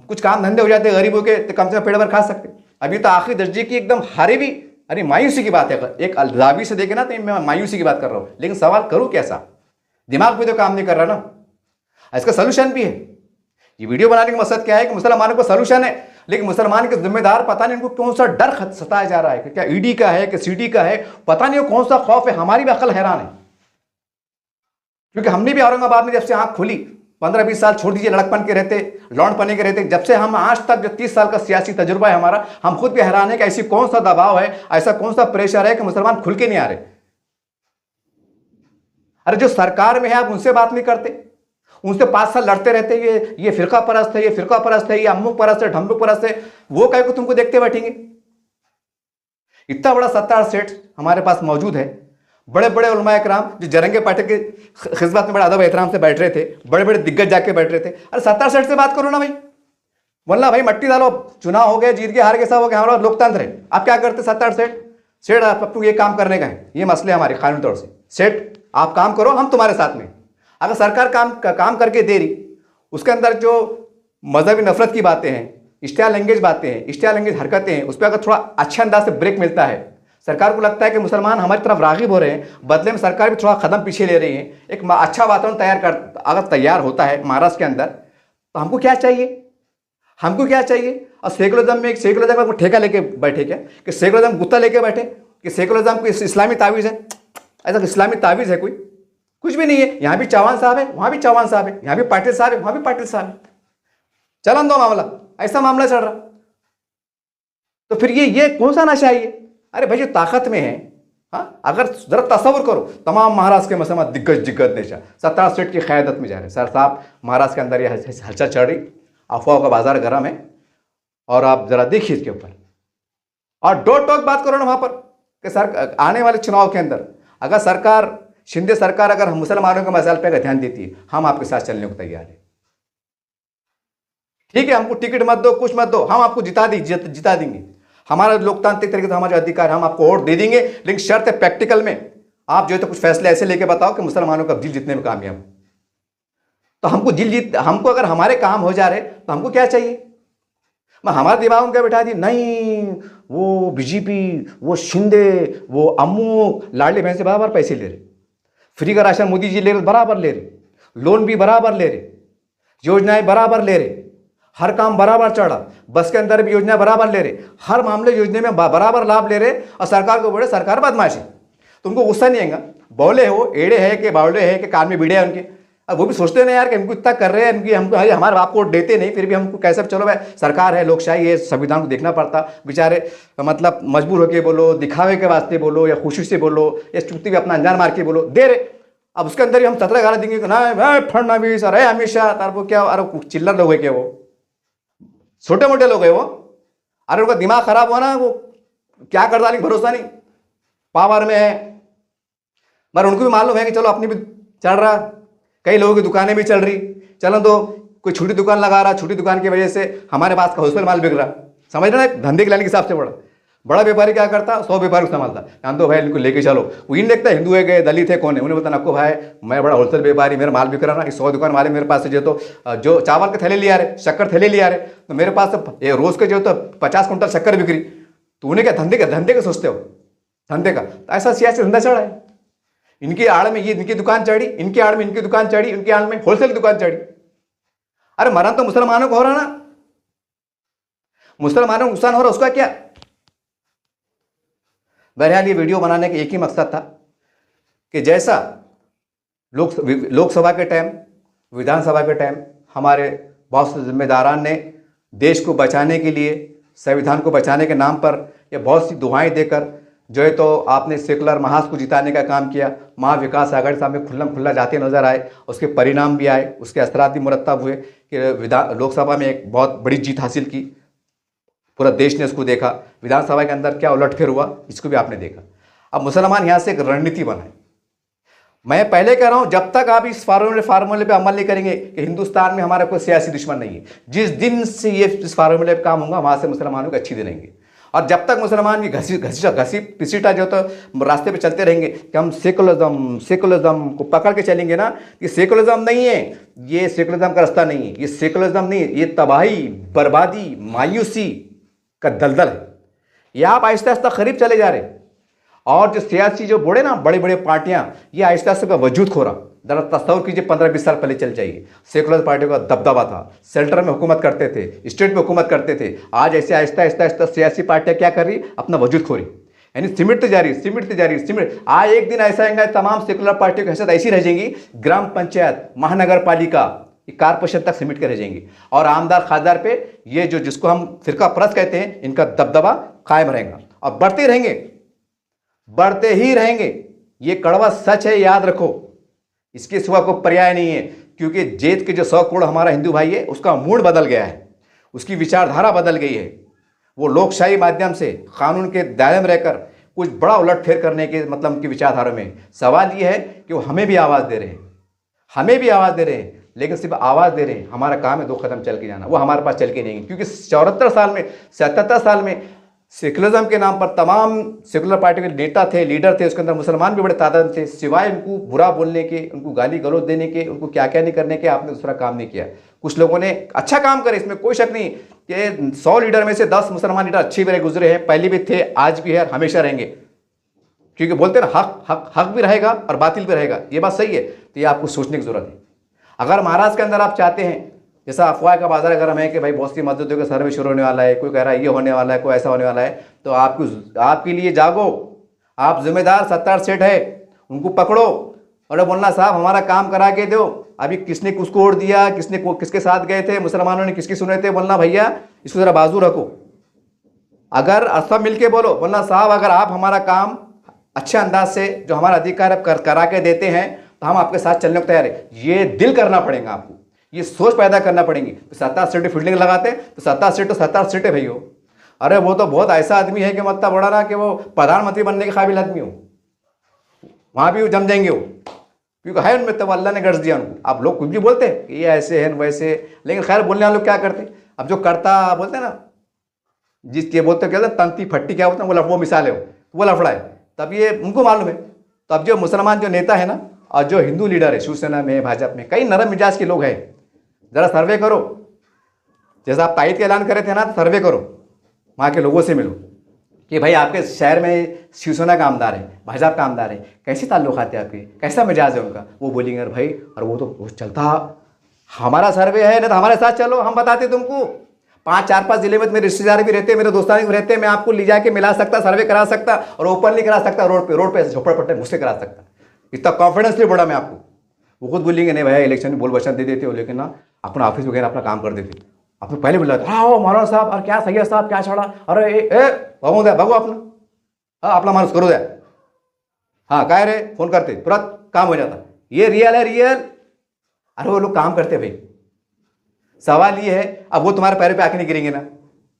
कुछ काम धंधे हो जाते गरीबों के, तो कम से कम पेट भर खा सकते। अभी तो आखिरी दर्जे की एकदम हारे भी, अरे मायूसी की बात है। एक अलजावी से देखे ना तो मैं मायूसी की बात कर रहा हूं, लेकिन सवाल करूं कैसा? दिमाग भी तो काम नहीं कर रहा ना। इसका सोल्यूशन भी है। ये वीडियो बनाने का मकसद क्या है कि मुसलमानों को सोल्यूशन है, लेकिन मुसलमान के जिम्मेदार पता नहीं उनको कौन सा डर सताया जा रहा है, क्या ईडी का है कि सीडी का है, पता नहीं वो कौन सा खौफ है। हमारी भी अकल हैरान है, क्योंकि हमने भी औरंगाबाद में जब से आंख खुली, 15-20 साल छोड़ दीजिए लड़कपन के रहते, लौंडपने के रहते, जब से हम आज तक जो 30 साल का सियासी तजुर्बा है हमारा, हम खुद भी हैरान है कि ऐसी कौन सा दबाव है, ऐसा कौन सा प्रेशर है कि मुसलमान खुल के नहीं आ रहे। अरे जो सरकार में है आप उनसे बात नहीं करते, उनसे 5 साल लड़ते रहते, ये फिरका परस्त है, ये फिरका परस्त है, ये अम्मुक परस्त है, ढम्मुक परस्त है, वो कहे को तुमको देखते बैठेंगे? इतना बड़ा सत्ता सेठ हमारे पास मौजूद है, बड़े बड़े उलमाए कराम जो जरंगे पाठक के खिदमत में बड़ा अदब एहतराम से बैठ रहे थे, बड़े बड़े दिग्गज जाके बैठ रहे थे। अरे सत्ता सेठ से बात करो ना भाई, वल्ला भाई मट्टी डालो, चुनाव हो गए, जीत गए, हार के, सब हो गया, हमारा लोकतंत्र है। आप क्या करते? 7-8 सेठ आपको ये काम करने का है, ये मसले हमारे कानूनी तौर से, सेठ आप काम करो, हम तुम्हारे साथ में। अगर सरकार काम करके दे रही, उसके अंदर जो मजहबी नफरत की बातें हैं, इश्तियाल लैंग्वेज बातें हैं, इश्तियाल लैंग्वेज हरकतें हैं, उस पर अगर थोड़ा अच्छे अंदाज से ब्रेक मिलता है, सरकार को लगता है कि मुसलमान हमारी तरफ राग़िब हो रहे हैं, बदले में सरकार भी थोड़ा कदम पीछे ले रही है, एक अच्छा वातावरण अगर तैयार होता है महाराष्ट्र के अंदर, तो हमको क्या चाहिए? हमको क्या चाहिए? और सेकुलरिज्म में ठेका लेके बैठे क्या, कि सेकुलरिज्म गुत्ता लेके बैठे कि सेकुलरिज्म को इस्लामी तावीज़ है? ऐसा इस्लामी तावीज़ है कोई? कुछ भी नहीं है। यहाँ भी चौहान साहब है, वहाँ भी चौहान साहब है, यहाँ भी पाटिल साहब है, वहाँ भी पाटिल साहब है, चलन दो मामला, ऐसा मामला चल रहा। तो फिर ये कौन सा नशा है ये? अरे भाई जो ताकत में है, हाँ, अगर जरा तस्वुर करो, तमाम महाराष्ट्र के मुसलमान दिग्गज नेता 17 स्टेट की क़यादत में जा रहे हैं। सर साहब, महाराष्ट्र के अंदर ये हलचल चल रही, अफवाह का बाजार गर्म है, और आप जरा देखिए इसके ऊपर, और डोर टॉक बात करो ना वहाँ पर कि सर आने वाले चुनाव के अंदर अगर सरकार, शिंदे सरकार अगर हम मुसलमानों के मसाइल पर ध्यान देती है, हम आपके साथ चलने को तैयार है। ठीक है, हमको टिकट मत दो, कुछ मत दो, हम आपको जिता देंगे, हमारा लोकतांत्रिक तरीके से हमारे अधिकार, हम आपको वोट दे देंगे, लेकिन शर्त है प्रैक्टिकल में आप जो है तो कुछ फैसले ऐसे लेके बताओ कि मुसलमानों का दिल जीतने में कामयाब हो, तो हमको दिल जीत, हमको अगर हमारे काम हो जा रहे तो हमको क्या चाहिए? मैं हमारे दिमाग में क्या बैठा दी, नहीं वो बीजेपी, वो शिंदे, वो अम्मू लाडली बहन से बराबर पैसे ले रहे, फ्री का राशन मोदी जी ले रहे बराबर ले रहे, लोन भी बराबर ले रहे, योजनाएं बराबर ले रहे, हर काम बराबर चढ़ा, बस के अंदर भी योजना बराबर ले रहे, हर मामले योजना में बराबर लाभ ले रहे, और सरकार को बोले सरकार बदमाशी। तुमको गुस्सा नहीं आएगा? बोले हो एड़े है कि बावले है कि कान में बीड़े है उनके, अब वो भी सोचते नहीं यार कि हमको इतना कर रहे हैं, इनकी हमको हमारे बाप को देते नहीं, फिर भी हमको कैसे, चलो भाई सरकार है, लोकशाही है, संविधान को देखना पड़ता, बेचारे मतलब मजबूर होके बोलो, दिखावे के वास्ते बोलो, या खुशी से बोलो, या चुपती भी अपना अंजान मार के बोलो, दे रहे। अब उसके अंदर ही हम 17 गाली देंगे कि ना फडणवीस, अरे हमेशा तार को क्या, अरे चिल्लर लोग है क्या, वो छोटे मोटे लोग है वो, अरे उनका दिमाग खराब हुआ ना, वो क्या कर डालेंगे भरोसा नहीं, पावर में है। मगर उनको भी मालूम है कि चलो अपनी भी चल रहा, कई लोगों की दुकानें भी चल रही, चलो तो कोई छोटी दुकान लगा रहा, छोटी दुकान की वजह से हमारे पास का होलसेल माल बिक रहा, समझ रहे ना, धंधे के लाने के हिसाब से बड़ा व्यापारी क्या करता, 100 व्यापारी संभालता, जान दो भाई इनको लेके चलो, वो इन देखता हिंदू है गए, दलित है कौन है, उन्हें बताना आपको भाई मैं बड़ा होलसेल व्यापारी, मेरा माल बिक रहा ना, 100 दुकान वाले मेरे पास से जो चावल के थैले ले आ रहे, शक्कर थैले ले आ रहे, तो मेरे पास रोज के 50 कुंटल शक्कर बिक्री, तो उन्हें क्या धंधे का सोचते हो, धंधे का, तो ऐसा सियासी धंधा चढ़ा है। इनकी आड़ में ये इनकी दुकान चढ़ी, इनकी आड़ में इनकी दुकान चढ़ी, इनकी आड़ में होलसेल की दुकान चढ़ी। अरे मरण तो मुसलमानों को हो रहा ना, मुसलमानों को नुकसान हो रहा, उसका क्या? बहरहाल ये वीडियो बनाने का एक ही मकसद था कि जैसा लोकसभा के टाइम, विधानसभा के टाइम हमारे बहुत से जिम्मेदारान ने देश को बचाने के लिए, संविधान को बचाने के नाम पर या बहुत सी दुआएं देकर जो है तो आपने सेकुलर महाज को जिताने का काम किया, महाविकास आघाड़ी सामने खुल्लम खुल्ला जाते नजर आए, उसके परिणाम भी आए, उसके असरात भी मुरतब हुए कि लोकसभा में एक बहुत बड़ी जीत हासिल की, पूरा देश ने उसको देखा, विधानसभा के अंदर क्या उलटफेर हुआ इसको भी आपने देखा। अब मुसलमान यहाँ से एक रणनीति बनाए। मैं पहले कह रहा हूँ जब तक आप इस फार्मूले पे अमल नहीं करेंगे कि हिंदुस्तान में हमारा कोई सियासी दुश्मन नहीं है, जिस दिन से ये इस फार्मूले पे काम होगा वहाँ से मुसलमानों को अच्छी दिन रहेंगे। और जब तक मुसलमान की घसी पिसीटा जो तो रास्ते पे चलते रहेंगे कि हम सेकुलरिज्म को पकड़ के चलेंगे ना, ये सेकुलरिज्म नहीं है, ये सेकुलरिज्म का रास्ता नहीं है, ये सेकुलरिज्म नहीं है, ये तबाही, बर्बादी, मायूसी का दलदल है। ये आप आहिस्ता आहिस्ता करीब चले जा रहे, और जो सियासी जो बड़े ना बड़े बड़े पार्टियां, ये आहिस्ता आहिस्ता का वजूद खो रहा। जरा तस्वर कीजिए 15-20 साल पहले चल जाइए, सेकुलर पार्टी का दबदबा था, सेंटर में हुकूमत करते थे, स्टेट में हुकूमत करते थे। आज ऐसे आहिस्ता आहिस्ता आहिस्ता सियासी पार्टियां क्या कर रही, अपना वजूद खो रही, यानी सिमटते जा रही। आज एक दिन ऐसा आएगा तमाम सेकुलर पार्टियों की हैसियत ऐसी रह जाएंगी, ग्राम पंचायत, महानगर पालिका, कारपोरेशन तक सिमट के रह जाएंगी, और आमदार खासदार पे ये जो जिसको हम फिरका परस्त कहते हैं, इनका दबदबा कायम रहेगा और बढ़ते ही रहेंगे। ये कड़वा सच है, याद रखो, इसके सिवा कोई पर्याय नहीं है। क्योंकि जेत के जो 100 करोड़ हमारा हिंदू भाई है, उसका मूड बदल गया है, उसकी विचारधारा बदल गई है। वो लोकशाही माध्यम से कानून के दायरे में रहकर कुछ बड़ा उलटफेर करने के मतलब उनकी विचारधारा में। सवाल ये है कि वो हमें भी आवाज़ दे रहे हैं, लेकिन सिर्फ आवाज़ दे रहे हैं। हमारा काम है 2 कदम चल के जाना, वो हमारे पास चल के नहीं है। क्योंकि 74 साल में 77 साल में सेकुलरिज्म के नाम पर तमाम सेकुलर पार्टी के नेता थे, लीडर थे, उसके अंदर मुसलमान भी बड़े तादाद थे। सिवाय उनको बुरा बोलने के, उनको गाली गलौज देने के, उनको क्या क्या नहीं करने के, आपने दूसरा काम नहीं किया। कुछ लोगों ने अच्छा काम करे, इसमें कोई शक नहीं कि 100 लीडर में से 10 मुसलमान लीडर अच्छे भी गुजरे हैं, पहले भी थे, आज भी है, हमेशा रहेंगे। क्योंकि बोलते हैं ना हक भी रहेगा और बातिल भी रहेगा, ये बात सही है। तो ये आपको सोचने की जरूरत है। अगर महाराष्ट्र के अंदर आप चाहते हैं, जैसा अफवाह का बाजार गर्म है कि भाई बहुत सी मस्जिदों का सर्वे शुरू होने वाला है, कोई कह रहा है ये होने वाला है, कोई ऐसा होने वाला है, तो आपके लिए जागो, आप जिम्मेदार 70 सेठ है, उनको पकड़ो और बोलना साहब हमारा काम करा के दो। अभी किसने किसको वोट दिया, किसके साथ गए थे, मुसलमानों ने किसकी सुने थे, बोलना भैया इसको जरा बाजू रखो। अगर सब मिलके बोलना साहब अगर आप हमारा काम अच्छे अंदाज से जो हमारा अधिकार करा के देते हैं तो हम आपके साथ चलने को तैयार है। ये दिल करना पड़ेगा आपको, ये सोच पैदा करना पड़ेगी। 70 सीटें फील्डिंग लगाते हैं तो 70 सीटें भैया। अरे वो तो बहुत ऐसा आदमी है कि मतलब बड़ा ना कि वो प्रधानमंत्री बनने के काबिल आदमी हो, वहाँ भी वो जम जाएंगे वो, क्योंकि है उनमें तो अल्लाह ने गर्ज दिया उनको। आप लोग कुछ भी बोलते हैं ये ऐसे हैं वैसे, लेकिन खैर बोलने वाले लोग क्या करते हैं, अब जो करता बोलते हैं ना, जिसके बोलते क्या तंती फट्टी क्या बोलते हैं, वो मिसाल है, वो लफड़ा है, तब ये उनको मालूम है। तो अब जो मुसलमान जो नेता है ना, और जो हिंदू लीडर है शिवसेना में, भाजपा में, कई नरम मिजाज के लोग हैं। जरा सर्वे करो, जैसा आप तायद का ऐलान करे थे ना, सर्वे करो, वहाँ के लोगों से मिलो कि भाई आपके शहर में शिवसेना का आमदार है, भाजपा का आमदार है, कैसे ताल्लुकात है आपके, कैसा मिजाज है उनका। वो बोलेंगे अरे भाई, और वो तो वो चलता, हमारा सर्वे है ना, तो हमारे साथ चलो, हम बताते तुमको। 4-5 जिले में मेरे रिश्तेदार भी रहते हैं, मेरे दोस्तान भी रहते हैं, मैं आपको ले जाके मिला सकता, सर्वे करा सकता, और ओपनली करा सकता, रोड पे झोपड़पट्टे मुझसे करा सकता। इतना कॉन्फिडेंस नहीं बढ़ा मैं आपको। वो खुद बोलेंगे नहीं भैया, इलेक्शन में बोल वचन दे देते हो, लेकिन ना अपना ऑफिस वगैरह अपना काम कर देते। आपने पहले बोला था हाँ मौलाना साहब, और क्या सही है साहब, क्या छड़ा, अरे भगो दे भगो अपना, हाँ अपना मानुस करो दे, हाँ कह रहे फोन करते तुरंत काम हो जाता। ये रियल है, रियल। अरे वो लोग काम करते भाई। सवाल ये है, अब वो तुम्हारे पैरों पे आके नहीं गिरेंगे ना,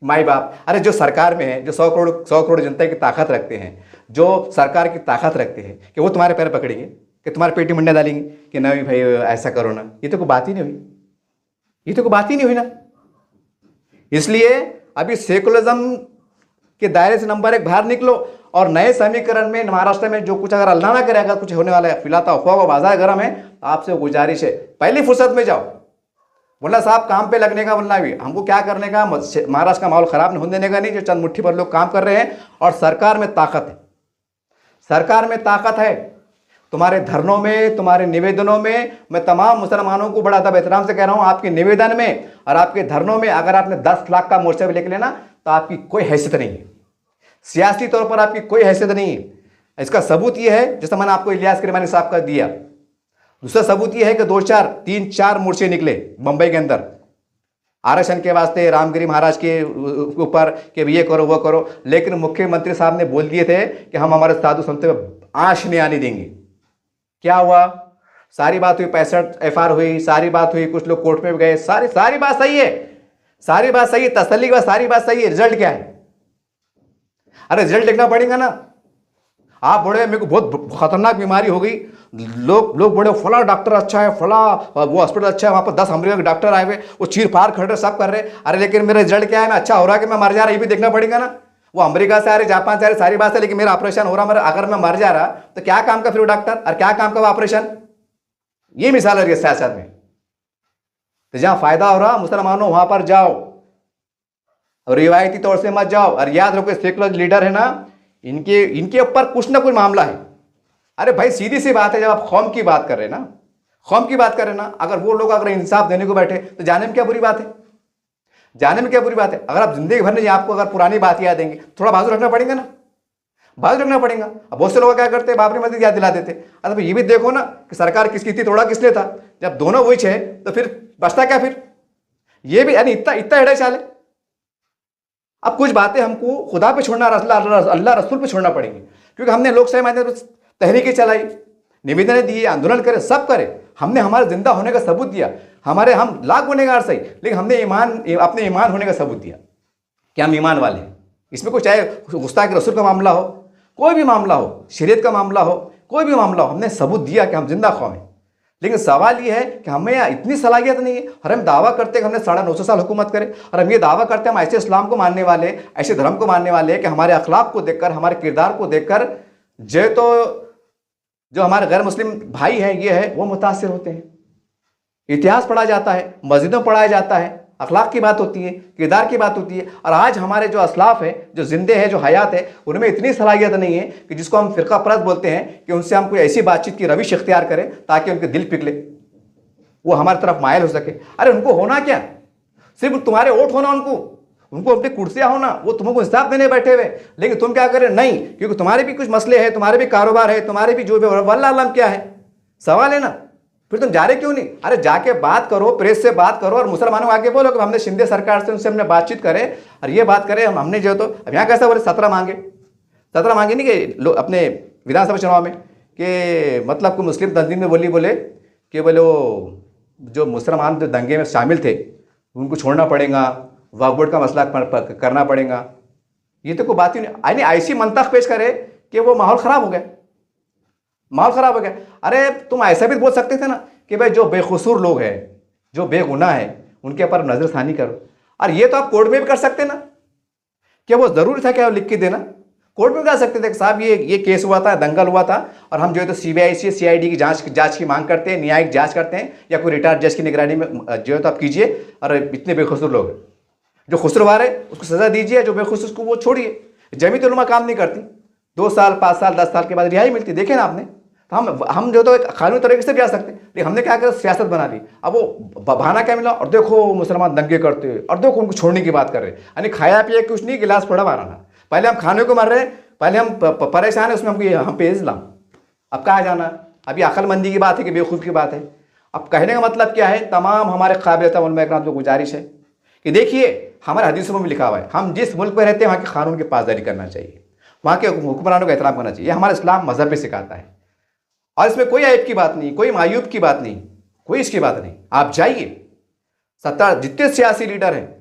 माई बाप। अरे जो सरकार में है, जो 100 करोड़ जनता की ताकत रखते हैं, जो सरकार की ताकत रखते हैं, कि वो तुम्हारे पैर पकड़ेंगे, कि तुम्हारे पेटी मुंडा डालेंगे कि नहीं भाई ऐसा करो ना। ये तो कोई बात ही नहीं हुई, ये तो कोई बात ही नहीं हुई ना। इसलिए अभी सेकुलरिज्म के दायरे से नंबर 1 बाहर निकलो, और नए समीकरण में महाराष्ट्र में जो कुछ अगर अल्लाह ना करे, अगर कुछ होने वाला है, फिलहाल अफवाह का बाजार गर्म है, आपसे गुजारिश है पहली फुर्सत में जाओ। मुल्ला साहब काम पे लगने का, वरना भी हमको क्या करने का, महाराष्ट्र का माहौल खराब नहीं होने देने का नहीं। जो चंद मुट्ठी पर लोग काम कर रहे हैं, और सरकार में ताकत है, सरकार में ताकत है। तुम्हारे धरनों में, तुम्हारे निवेदनों में, मैं तमाम मुसलमानों को बड़ा अदब एहतराम से कह रहा हूं, आपके निवेदन में और आपके धरनों में अगर आपने 10 लाख का मोर्चा भी लेकर लेना, तो आपकी कोई हैसियत नहीं है, सियासी तौर पर आपकी कोई हैसियत नहीं है। इसका सबूत यह है, जैसा मैंने आपको इलियास किरमानी साहब का दिया। दूसरा सबूत यह है कि 3-4 मोर्चे निकले मुंबई के अंदर आरक्षण के वास्ते, रामगिरी महाराज के ऊपर कि ये करो वो करो, लेकिन मुख्यमंत्री साहब ने बोल दिए थे कि हम हमारे साधु संतों में आंच नहीं आने देंगे। क्या हुआ? सारी बात हुई, 65 FR हुई, सारी बात हुई, कुछ लोग कोर्ट में भी गए, सारी बात सही है, सारी बात सही है, तसल्ली के बाद सारी बात सही है। रिजल्ट क्या है? अरे रिजल्ट देखना पड़ेगा ना। आप बोले मेरे को बहुत खतरनाक बीमारी हो गई, लोग बोले फला डॉक्टर अच्छा है, फला वो हॉस्पिटल अच्छा है, वहां पर 10 अमेरिका के डॉक्टर आए हुए, वो चीर फाड़ खड़ रहे, सब कर रहे। अरे लेकिन मेरा रिजल्ट क्या है, मैं अच्छा हो रहा है कि मैं मर जा रहा, ये भी देखना पड़ेगा ना। वो अमेरिका से आ रहे, जापान से आ रहे, सारी बात है, लेकिन मेरा ऑपरेशन हो रहा, अगर मैं मर जा रहा तो क्या काम का फिर वो डॉक्टर, और क्या काम का वो ऑपरेशन। ये मिसाल है सियासत में। तो जहां फायदा हो रहा मुसलमानों, वहां पर जाओ, और रिवायती तौर से मत जाओ। और याद रखो सेकुलर लीडर है ना, इनके ऊपर कुछ ना कुछ मामला है। अरे भाई सीधी सी बात है, जब आप कौम की बात कर रहे हैं ना, कौम की बात कर रहे हैं ना, अगर वो लोग अगर इंसाफ देने को बैठे तो जाने में क्या बुरी बात है, जाने में क्या बुरी बात है। अगर आप जिंदगी भर नहीं, आपको अगर पुरानी बात याद देंगे, थोड़ा बाजू रखना पड़ेगा ना, बाजू रखना पड़ेगा। अब बहुत से लोग क्या करते हैं, बाबरी मस्जिद याद दिला देते। अरे ये भी देखो ना कि सरकार किसकी थी, थोड़ा किसने था। जब दोनों वही है तो फिर बचता क्या फिर। ये भी यानी इतना एड़ा चाले। अब कुछ बातें हमको खुदा पे छोड़ना, अल्लाह रसूल पे छोड़ना पड़ेंगी, क्योंकि हमने लोकशाही माध्यम तहरीकें चलाई, निवेदन दिए, आंदोलन करे, सब करे। हमने हमारे जिंदा होने का सबूत दिया, हम लाख गुनहगार सही, लेकिन हमने अपने ईमान होने का सबूत दिया कि हम ईमान वाले हैं। इसमें कोई चाहे गुस्ताख रसूल का मामला हो, कोई भी मामला हो, शरीयत का मामला हो, कोई भी मामला हो, हमने सबूत दिया कि हम जिंदा कौम हैं। लेकिन सवाल यह है कि हमें इतनी सलाहियत नहीं है, और हम दावा करते हैं कि हमने 950 साल हुकूमत करे, और हम ये दावा करते हैं हम ऐसे इस्लाम को मानने वाले, ऐसे धर्म को मानने वाले कि हमारे अखलाक को देखकर, हमारे किरदार को देखकर जो हमारे गैर मुस्लिम भाई हैं, ये है वो मुतासिर होते हैं। इतिहास पढ़ा जाता है, मस्जिदों पढ़ाया जाता है, अखलाक की बात होती है, किरदार की बात होती है। और आज हमारे जो असलाफ है, जो जिंदे हैं, जो हयात है, उनमें इतनी सलाहियत नहीं है कि जिसको हम फिरका परस्त बोलते हैं, कि उनसे हम कोई ऐसी बातचीत की रविश इख्तियार करें ताकि उनके दिल पिघले, वो हमारी तरफ मायल हो सके। अरे उनको होना क्या, सिर्फ तुम्हारे वोट होना, उनको अपनी कुर्सियां होना, वो तुमको हिसाब देने बैठे हुए। लेकिन तुम क्या करें, नहीं, क्योंकि तुम्हारे भी कुछ मसले हैं, तुम्हारे भी कारोबार है, तुम्हारे भी जो भी वल्लाह आलम क्या है, सवाल है ना। फिर तुम जा रहे क्यों नहीं? अरे जाके बात करो, प्रेस से बात करो, और मुसलमानों आगे बोलो कि हमने शिंदे सरकार से, उनसे हमने बातचीत करे, और ये बात करें हमने जो। तो अब यहाँ कैसा बोले 17 मांगे नहीं कि लोग अपने विधानसभा चुनाव में, कि मतलब को मुस्लिम तंजीम में बोले कि बोले वो जो मुसलमान जो दंगे में शामिल थे उनको छोड़ना पड़ेगा, वक्फ बोर्ड का मसला करना पड़ेगा। ये तो कोई बात ही नहीं। यानी ऐसी मंतख पेश करे कि वो माहौल खराब हो गया, माहौल खराब हो गया। अरे तुम ऐसा भी बोल सकते थे ना कि भाई जो बेकसूर लोग हैं, जो बेगुनाह हैं, उनके ऊपर नजरसानी करो। और ये तो आप कोर्ट में भी कर सकते ना, कि वो जरूरी था क्या लिख के देना, कोर्ट में जा सकते थे कि साहब ये केस हुआ था, दंगल हुआ था, और हम जो है तो सीबीआई से सीआईडी की जांच की मांग करते हैं, न्यायिक जांच करते हैं, या कोई रिटायर्ड जज की निगरानी में जो है तो आप कीजिए, और इतने बेकसूर लोग हैं, जो कसूरवार है उसको सजा दीजिए, जो बेकसूर उसको वो छोड़िए। जमीयत उलमा काम नहीं करती, 2 साल 5 साल 10 साल के बाद रिहाई मिलती, देखे ना आपने। तो हम जो तो कानूनी तरीके से भी जा सकते, लेकिन हमने क्या करा, सियासत बना ली। अब वो बहाना क्या मिला, और देखो मुसलमान दंगे करते, और देखो उनको छोड़ने की बात कर रहे, यानी खाया पिया कुछ नहीं, गिलास फोड़ा माराना। पहले हम खाने को मर रहे हैं, पहले हम परेशान है, उसमें हम पे इस्लाम। अब कहाँ जाना, अभी अक्लमंदी की बात है कि बेवकूफ़ की बात है। अब कहने का मतलब क्या है, तमाम हमारे काबिल उलमा इकराम को गुजारिश है कि देखिए, हमारे हदीसों में लिखा हुआ है, हम जिस मुल्क में रहते हैं वहाँ के कानून की पासदारी करना चाहिए, वहाँ के हुक्मरानों का एहतराम करना चाहिए। हमारा इस्लाम मजहब भी सिखाता है, और इसमें कोई ऐब की बात नहीं, कोई मायूब की बात नहीं, कोई इसकी बात नहीं। आप जाइए, सत्ता जितने सियासी लीडर हैं,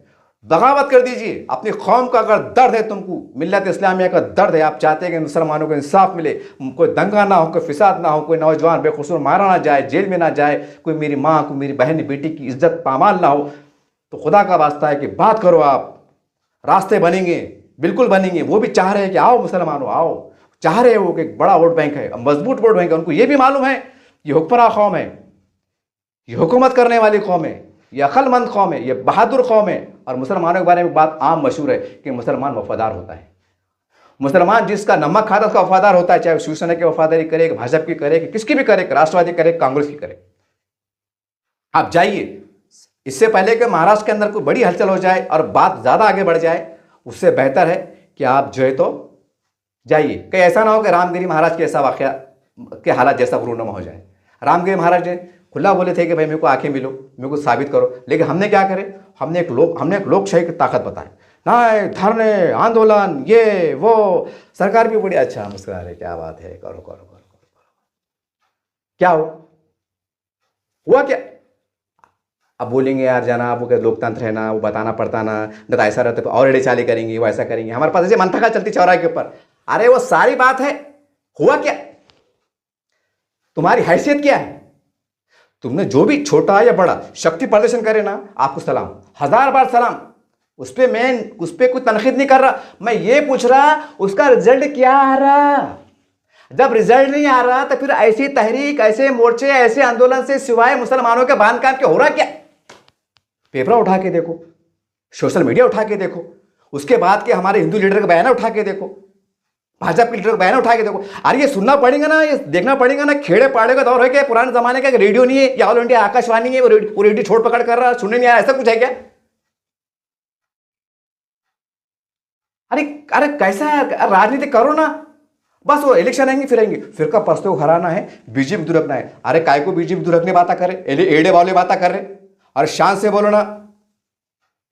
बगावत कर दीजिए। अपनी कौम का अगर दर्द है, तुमको मिल्लत इस्लामिया का दर्द है, आप चाहते हैं कि मुसलमानों को इंसाफ मिले, कोई दंगा ना हो, कोई फिसाद ना हो, कोई नौजवान बेकसूर मारा ना जाए, जेल में ना जाए, कोई मेरी माँ को मेरी बहन बेटी की इज्जत पामाल ना हो, तो खुदा का वास्ता है कि बात करो। आप रास्ते बनेंगे, बिल्कुल बनेंगे। वो भी चाह रहे हैं कि आओ मुसलमानों आओ, चाह रहे हैं वो कि एक बड़ा वोट बैंक है, मजबूत वोट बैंक है। उनको ये भी मालूम है ये हुक्मरान कौम है, ये हुकूमत करने वाली कौम है, ये अक्लमंद कौम है, ये बहादुर कौम है। और मुसलमानों के बारे में बात आम मशहूर है कि मुसलमान वफादार होता है। मुसलमान जिसका नमक खाता है उसका वफादार होता है, चाहे वो शिवसेना की वफादारी करे, कि भाजपा की करे, कि किसकी भी करे, राष्ट्रवादी करे, कांग्रेस की करे। आप जाइए, इससे पहले कि महाराष्ट्र के अंदर कोई बड़ी हलचल हो जाए और बात ज़्यादा आगे बढ़ जाए, उससे बेहतर है कि आप जो है तो जाइए। कहीं ऐसा ना हो कि रामगिरी महाराज के ऐसा वाक़या के हालात जैसा गुरुनामा हो जाए। रामगिरी महाराज ने खुला बोले थे कि भाई मेरे को आंखें मिलो, मेरे को साबित करो, लेकिन हमने क्या करे, हमने एक लोकशाही की ताकत बताई ना, धरने आंदोलन ये वो। सरकार भी बड़ी अच्छा मुस्कुरा रहे, क्या बात है, करो करो करो करो। क्या हुआ क्या? अब बोलेंगे यार जनाब वो क्या लोकतंत्र है ना, वो बताना पड़ता ना, नहीं तो ऐसा रहता तो और एड़े चाले करेंगे, वो ऐसा करेंगे। हमारे पास ऐसे मंथका चलती चौराहे के ऊपर। अरे वो सारी बात है, हुआ क्या, तुम्हारी हैसियत क्या है, तुमने जो भी छोटा या बड़ा शक्ति प्रदर्शन करे ना, आपको सलाम, 1000 बार सलाम। उस पर कोई तनकीद नहीं कर रहा, मैं ये पूछ रहा उसका रिजल्ट क्या आ रहा। जब रिजल्ट नहीं आ रहा तो फिर ऐसी तहरीक, ऐसे मोर्चे, ऐसे आंदोलन से सिवाय मुसलमानों के बांध काम के हो रहा क्या? पेपर उठा के देखो, सोशल मीडिया उठा के देखो, उसके बाद के हमारे हिंदू लीडर का बयान उठा के देखो, भाजपा के लीडर का बयान उठा के देखो। अरे ये सुनना पड़ेगा ना, ये देखना पड़ेगा ना, खेड़े पाड़े का दौर है क्या? पुराने जमाने का रेडियो नहीं है या ऑल इंडिया आकाशवाणी है, वो रेडियो छोड़ पकड़ कर रहा, सुनने नहीं आया, ऐसा कुछ है क्या? अरे अरे कैसा है, राजनीति करो ना, बस वो इलेक्शन आएंगे फिर आएंगे, फिरका परस्तों को हराना है, बीजेपी दुरकना है। अरे काय को बीजेपी दुरकने बातें करे, एड़े वाले बातें कर रहे। और शान से बोलो ना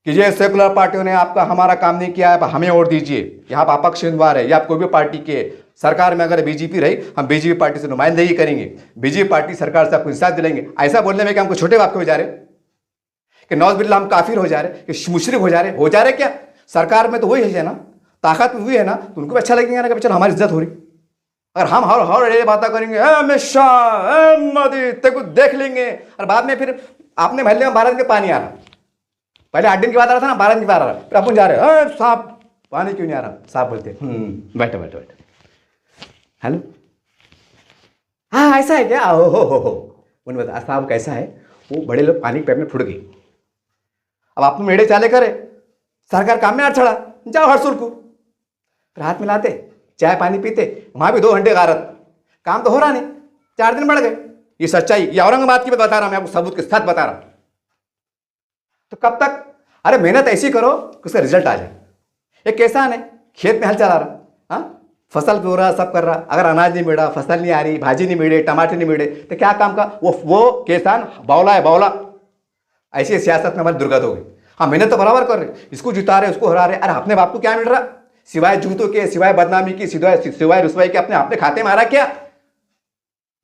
कि ये सेकुलर पार्टियों ने आपका हमारा काम नहीं किया है, हमें वोट दीजिए। यहाँ पर अपक्ष उम्मीदवार है या आप कोई भी पार्टी के, सरकार में अगर बीजेपी रही, हम बीजेपी पार्टी से नुमाइंदगी करेंगे, बीजेपी पार्टी सरकार से आपको इंसाफ दिलाएंगे। ऐसा बोलने में कि हमको छोटे बाप के हो जा रहे, कि नौज बिल्ला हम काफिर हो जा रहे, कि मुशरिक हो जा रहे क्या? सरकार में तो वही है ना, ताकत में हुई है ना, तो उनको भी अच्छा लगेगा ना कि चलो हमारी इज्जत हो रही। अगर हम हर बातें करेंगे, अमित शाह मोदी तेरे को देख लेंगे, और बाद में फिर आपने महल्ले में 12 दिन के पानी आ रहा, पहले 8 दिन की बात आ रहा था ना, 12 दिन की बात आ रहा, फिर अपन जा रहे साहब पानी क्यों नहीं आ रहा? साहब बोलते बैठो बैठो बैठो, हेलो हाँ ऐसा है क्या? हो उन्हें बता साहब कैसा है, वो बड़े लोग पानी पैप में फुट गई। अब आप मेड़े चाले करे, सरकार काम में हाथ चढ़ा, जाओ हरसुल को, फिर हाथ मिलाते, चाय पानी पीते, वहां भी 2 घंटे गारत, काम तो हो रहा नहीं, 4 दिन बढ़ गए। ये सच्चाई, ये औरंगाबाद की बात बता रहा, मैं आपको सबूत के साथ बता रहा। तो कब तक? अरे मेहनत ऐसी करो कि उसका रिजल्ट आ जाए। एक किसान है, खेत में हल चला रहा, हाँ फसल बो रहा, सब कर रहा, अगर अनाज नहीं मिला, फसल नहीं आ रही, भाजी नहीं मिले, टमाटर नहीं मिले, तो क्या काम का? वो किसान बौला है, बौला। ऐसी सियासत में हमारी दुर्गत हो गई। हाँ मेहनत तो बराबर कर रहे, इसको जिता रहे, उसको हरा रहे, अरे अपने बाप को क्या मिल रहा सिवाय जूतों के, सिवाय बदनामी की, सिवाय रुसवाई के? अपने खाते में आ रहा क्या?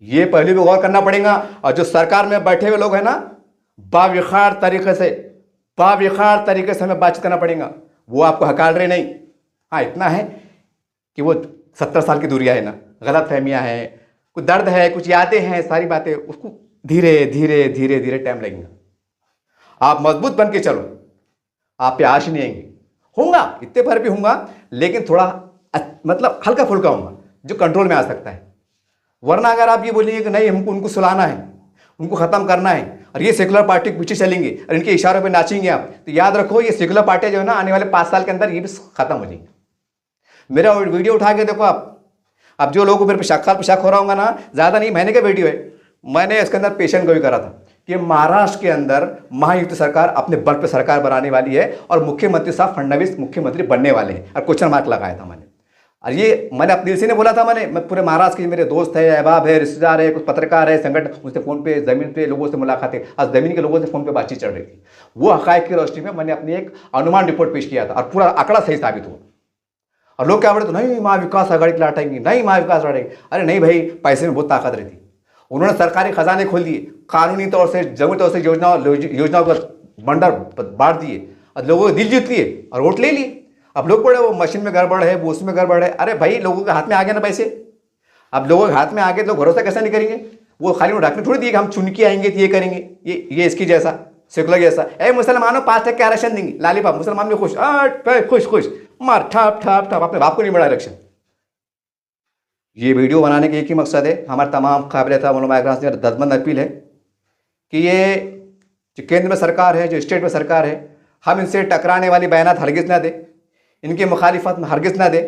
ये पहले भी गौर करना पड़ेगा। और जो सरकार में बैठे हुए लोग हैं ना, बाविखार तरीके से हमें बातचीत करना पड़ेगा। वो आपको हकाल रहे नहीं। हाँ इतना है कि वो 70 साल की दूरियां है ना, गलत फहमियाँ हैं, कुछ दर्द है, कुछ यादें हैं, सारी बातें, उसको धीरे धीरे टाइम लगेगा। आप मजबूत बन के चलो, आप पे आश नहीं आएंगे, होगा इतने पर भी होगा, लेकिन थोड़ा मतलब हल्का फुल्का होगा जो कंट्रोल में आ सकता है। वरना अगर आप ये बोलेंगे कि नहीं हमको उनको सुलाना है, उनको ख़त्म करना है और ये सेकुलर पार्टी के पीछे चलेंगे और इनके इशारों पे नाचेंगे आप, तो याद रखो ये सेकुलर पार्टी जो है ना आने वाले 5 साल के अंदर ये भी खत्म हो जाएंगी। मेरा वीडियो उठा के देखो आप, अब जो लोगों को मेरे पे शक हो रहा होगा ना, ज़्यादा नहीं महीने का वीडियो है, मैंने इसके अंदर पेशेंट को भी करा था कि महाराष्ट्र के अंदर महायुति सरकार अपने बल पर सरकार बनाने वाली है और मुख्यमंत्री साहब फडणवीस मुख्यमंत्री बनने वाले हैं, और क्वेश्चन मार्क लगाया था मैंने। और ये मैंने अपने दिल से नहीं बोला था, मैं पूरे महाराष्ट्र के मेरे दोस्त है, अहबाब है, रिश्तेदार है, कुछ पत्रकार है, संगठन, उनसे फ़ोन पे ज़मीन पे लोगों से मुलाकातें, आज ज़मीन के लोगों से फ़ोन पे बातचीत चल रही थी। वो हक़ाइक़ की रोशनी में मैंने अपनी एक अनुमान रिपोर्ट पेश किया था और पूरा आंकड़ा सही साबित हुआ। और लोग क्या बोले, तो नहीं महाविकास आघाड़ी के लाटेंगे, नहीं महाविकास लड़ेंगे। अरे नहीं भाई, पैसे में बहुत ताकत रहती। उन्होंने सरकारी खजाने खोल दिए, कानूनी तौर से जमीनी तौर से योजनाओं का बंडर बांट दिए और लोगों को दिल जीत लिए और वोट ले लिए। अब लोग पड़े वो मशीन में गड़बड़ है, वो उसमें गड़बड़ है। अरे भाई लोगों के हाथ में आ गए ना पैसे, अब लोगों के हाथ में आ गए तो भरोसा कैसे नहीं करेंगे। वो खाली वो ढकने थोड़ी दिए कि हम चुन के आएंगे तो ये करेंगे, ये इसकी जैसा सेकुलर जैसा। ए मुसलमानों 5% आरक्षण देंगे, लालीपाप, मुसलमान भी खुश, खुश खुश, मार ठाप ठाप ठाप, अपने बाप को नहीं बढ़ा आरक्षण। ये वीडियो बनाने का एक ही मकसद है, हमारे तमाम काबिल से दस्तमंद अपील है कि ये जो केंद्र में सरकार है, जो स्टेट में सरकार है, हम इनसे टकराने वाली बयानात हरगिज़ ना दें, इनके मुखालिफत में हरगिज़ ना दें।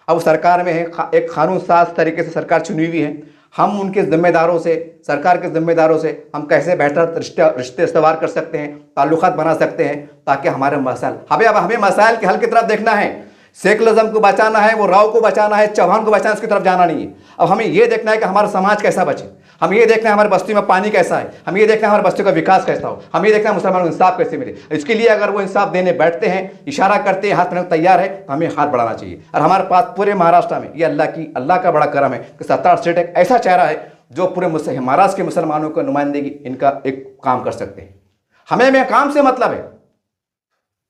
अब सरकार में है, एक कानून साज तरीके से सरकार चुनी हुई है, हम उनके जिम्मेदारों से, सरकार के जिम्मेदारों से हम कैसे बेहतर रिश्ते इस्तवार कर सकते हैं, ताल्लुकात बना सकते हैं, ताकि हमारे मसाइल, अब हमें मसाइल के हल की तरफ देखना है। सेकुलरिज्म को बचाना है, वो राव को बचाना है, चौहान को बचाना है, उसकी तरफ जाना नहीं है। अब हमें ये देखना है कि हमारा समाज कैसा बचे, हम ये देखना है हमारी बस्ती में पानी कैसा है, हम ये देखना है हमारी बस्ती का विकास कैसा हो, हम ये देखना है मुसलमानों को इंसाफ कैसे मिले। इसके लिए अगर वो इंसाफ देने बैठते हैं, इशारा करते हैं, हाथ में तैयार है, तो हमें हाथ बढ़ाना चाहिए। और हमारे पास पूरे महाराष्ट्र में ये अल्लाह का बड़ा करम है कि 17 स्टेट एक ऐसा चेहरा है जो पूरे महाराष्ट्र के मुसलमानों को नुमाइंदगी इनका एक काम कर सकते हैं। हमें काम से मतलब है,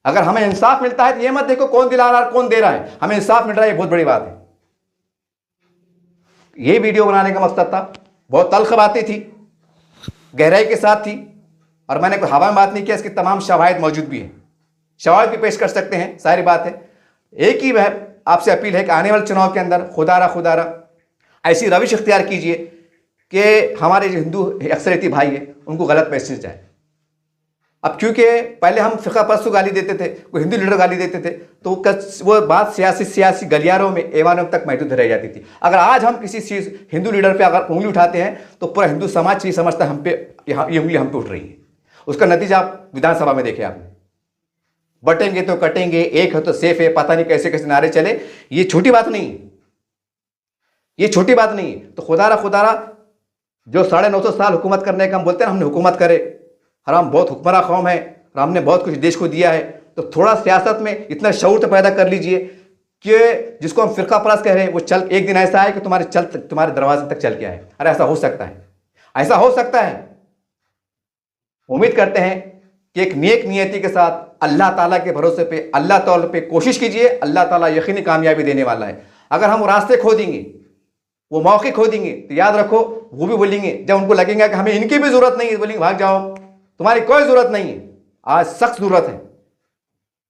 अगर हमें इंसाफ मिलता है तो ये मत देखो कौन दिला रहा है कौन दे रहा है, हमें इंसाफ मिल रहा है, ये बहुत बड़ी बात है। ये वीडियो बनाने का मकसद था, बहुत तल्ख बातें थी, गहराई के साथ थी, और मैंने कोई हवा में बात नहीं किया, इसकी तमाम शवाहिद मौजूद भी हैं, शवाहिद भी पेश कर सकते हैं, सारी बात है। एक ही आपसे अपील है कि आने वाले चुनाव के अंदर खुदारा ऐसी रविश इख्तियार कीजिए कि हमारे जो हिंदू अक्सरियती भाई हैं उनको गलत मैसेज जाए। अब क्योंकि पहले हम फ़िक़ा परस्त गाली देते थे, कोई हिंदू लीडर गाली देते थे, तो वो बात सियासी गलियारों में एवानों तक महदूद रह जाती थी। अगर आज हम किसी चीज़ हिंदू लीडर पे अगर उंगली उठाते हैं तो पूरा हिंदू समाज ये समझता है हम पे ये उंगली हम पे उठ रही है। उसका नतीजा आप विधानसभा में देखे आपने, बटेंगे तो कटेंगे, एक है तो सेफ है, पता नहीं कैसे कैसे नारे चले। ये छोटी बात नहीं, ये छोटी बात नहीं। तो खुदारा जो 950 साल हुकूमत करने का हम बोलते हैं हमने हुकूमत करे, और हम बहुत हुक्मरान कौम है और हमने बहुत कुछ देश को दिया है, तो थोड़ा सियासत में इतना शऊर तो पैदा कर लीजिए कि जिसको हम फ़िरका परस्त कह रहे हैं वो चल एक दिन ऐसा है कि तुम्हारे दरवाजे तक चल के आए। अरे ऐसा हो सकता है, ऐसा हो सकता है। उम्मीद करते हैं कि एक नेक नियति के साथ अल्लाह ताला के भरोसे पे, अल्लाह ताला पे कोशिश कीजिए, अल्लाह ताला यकीनी कामयाबी देने वाला है। अगर हम रास्ते खो देंगे, वो मौके खो देंगे, तो याद रखो वो भी बोलेंगे, जब उनको लगेगा कि हमें इनकी भी ज़रूरत नहीं है, बोलेंगे भाग जाओ, तुम्हारी कोई ज़रूरत नहीं है, आज सख्त ज़रूरत है।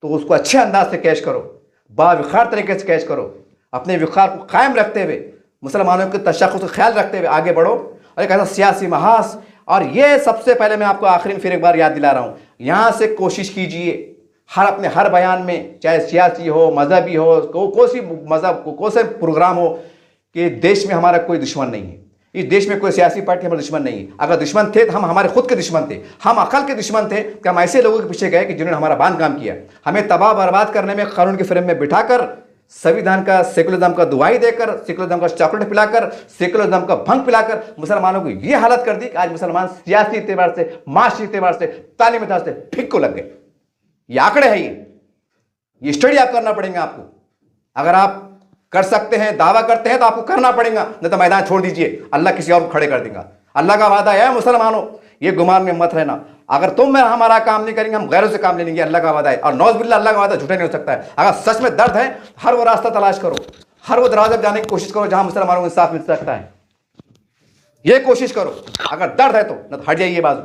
तो उसको अच्छे अंदाज से कैश करो, बाविखार तरीके से कैश करो, अपने विखार को कायम रखते हुए, मुसलमानों के तशक्कुस का ख्याल रखते हुए आगे बढ़ो। और एक ऐसा सियासी महाज, और ये सबसे पहले मैं आपको आखिरी में फिर एक बार याद दिला रहा हूँ, यहाँ से कोशिश कीजिए अपने हर बयान में, चाहे सियासी हो, मजहबी हो, कोई मजहब कोई से प्रोग्राम हो, कि देश में हमारा कोई दुश्मन नहीं है, इस देश में कोई सियासी पार्टी हमारे दुश्मन नहीं है। अगर दुश्मन थे तो हम हमारे खुद के दुश्मन थे, हम अकल के दुश्मन थे कि हम ऐसे लोगों के पीछे गए कि जिन्होंने हमारा बांध काम किया, हमें तबाह बर्बाद करने में, कानून के फ्रेम में बिठाकर, संविधान का सेकुलरिज्म का दुआई देकर, सेकुलरिज्म का चॉकलेट पिलाकर, सेकुलरिज्म का भंग पिलाकर मुसलमानों को ये हालत कर दी कि आज मुसलमान सियासी एतबार से, माशी एतबार से, तालीम एतबार से फिक को लग गए। ये आंकड़े हैं, ये स्टडी आप करना पड़ेगा आपको। अगर आप कर सकते हैं, दावा करते हैं, तो आपको करना पड़ेगा, नहीं तो मैदान छोड़ दीजिए, अल्लाह किसी और को खड़े कर देगा। अल्लाह का वादा है मुसलमानों, ये गुमान में मत रहना, अगर तुम में हमारा काम नहीं करेंगे हम गैरों से काम ले लेंगे, अल्लाह का वादा है। और नौज़ बिल्लाह अल्लाह का वादा झूठा नहीं हो सकता है। अगर सच में दर्द है, हर वो रास्ता तलाश करो, हर वो दरवाजा जाने की कोशिश करो जहां मुसलमानों को इंसाफ मिल सकता है, ये कोशिश करो। अगर दर्द है तो न तो हट जाइए बाजू,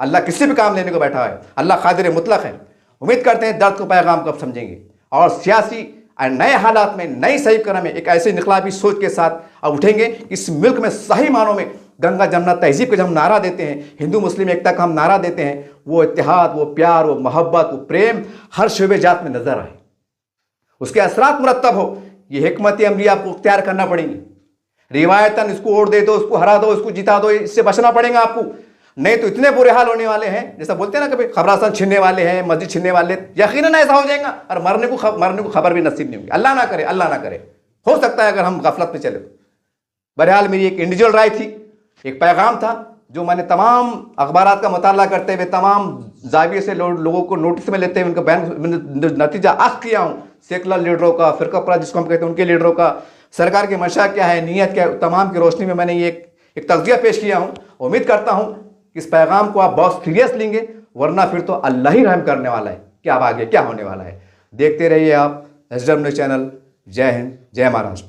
अल्लाह किसी भी काम लेने को बैठा है, अल्लाह कादिर मुतलक है। उम्मीद करते हैं दर्द को पैगाम कब समझेंगे, और सियासी और नए हालात में, नई सही करम में एक ऐसे इनकलाबी सोच के साथ अब उठेंगे कि इस मुल्क में सही मानों में गंगा जमुना तहजीब का जब हम नारा देते हैं, हिंदू मुस्लिम एकता का हम नारा देते हैं, वो इत्तेहाद, वो प्यार, वो मोहब्बत, वो प्रेम हर शोबे जात में नजर आए, उसके असरात मुरतब हो। ये हिकमत अमली आपको इख्तियार करना पड़ेगी। रिवायतन इसको वोट दे दो, उसको हरा दो, उसको जिता दो, इससे बचना पड़ेगा आपको, नहीं तो इतने बुरे हाल होने वाले हैं, जैसा बोलते हैं ना कभी खबरास्तान छीनने वाले हैं, मस्जिद छीनने वाले, यकीनन ऐसा हो जाएगा और मरने को खबर भी नसीब नहीं होगी। अल्लाह ना करे, अल्लाह ना करे, हो सकता है अगर हम गफलत में चले तो। बहरहाल मेरी एक इंडिविजुअल राय थी, एक पैगाम था जो मैंने तमाम अखबारात का मुताला करते हुए, तमाम जाविये से लोगों को नोटिस में लेते हुए उनका बयान नतीजा अख्त किया हूँ। सेकुलर लीडरों का, फिरका परस्त जिसको हम कहते हैं, उनके लीडरों का, सरकार की मंशा क्या है, नीयत क्या है, तमाम की रोशनी में मैंने ये एक तज़किया पेश किया हूँ। उम्मीद करता हूँ कि इस पैगाम को आप बहुत सीरियस लेंगे, वरना फिर तो अल्लाह ही रहम करने वाला है कि अब आगे क्या होने वाला है। देखते रहिए आप SW चैनल। जय हिंद, जय महाराष्ट्र।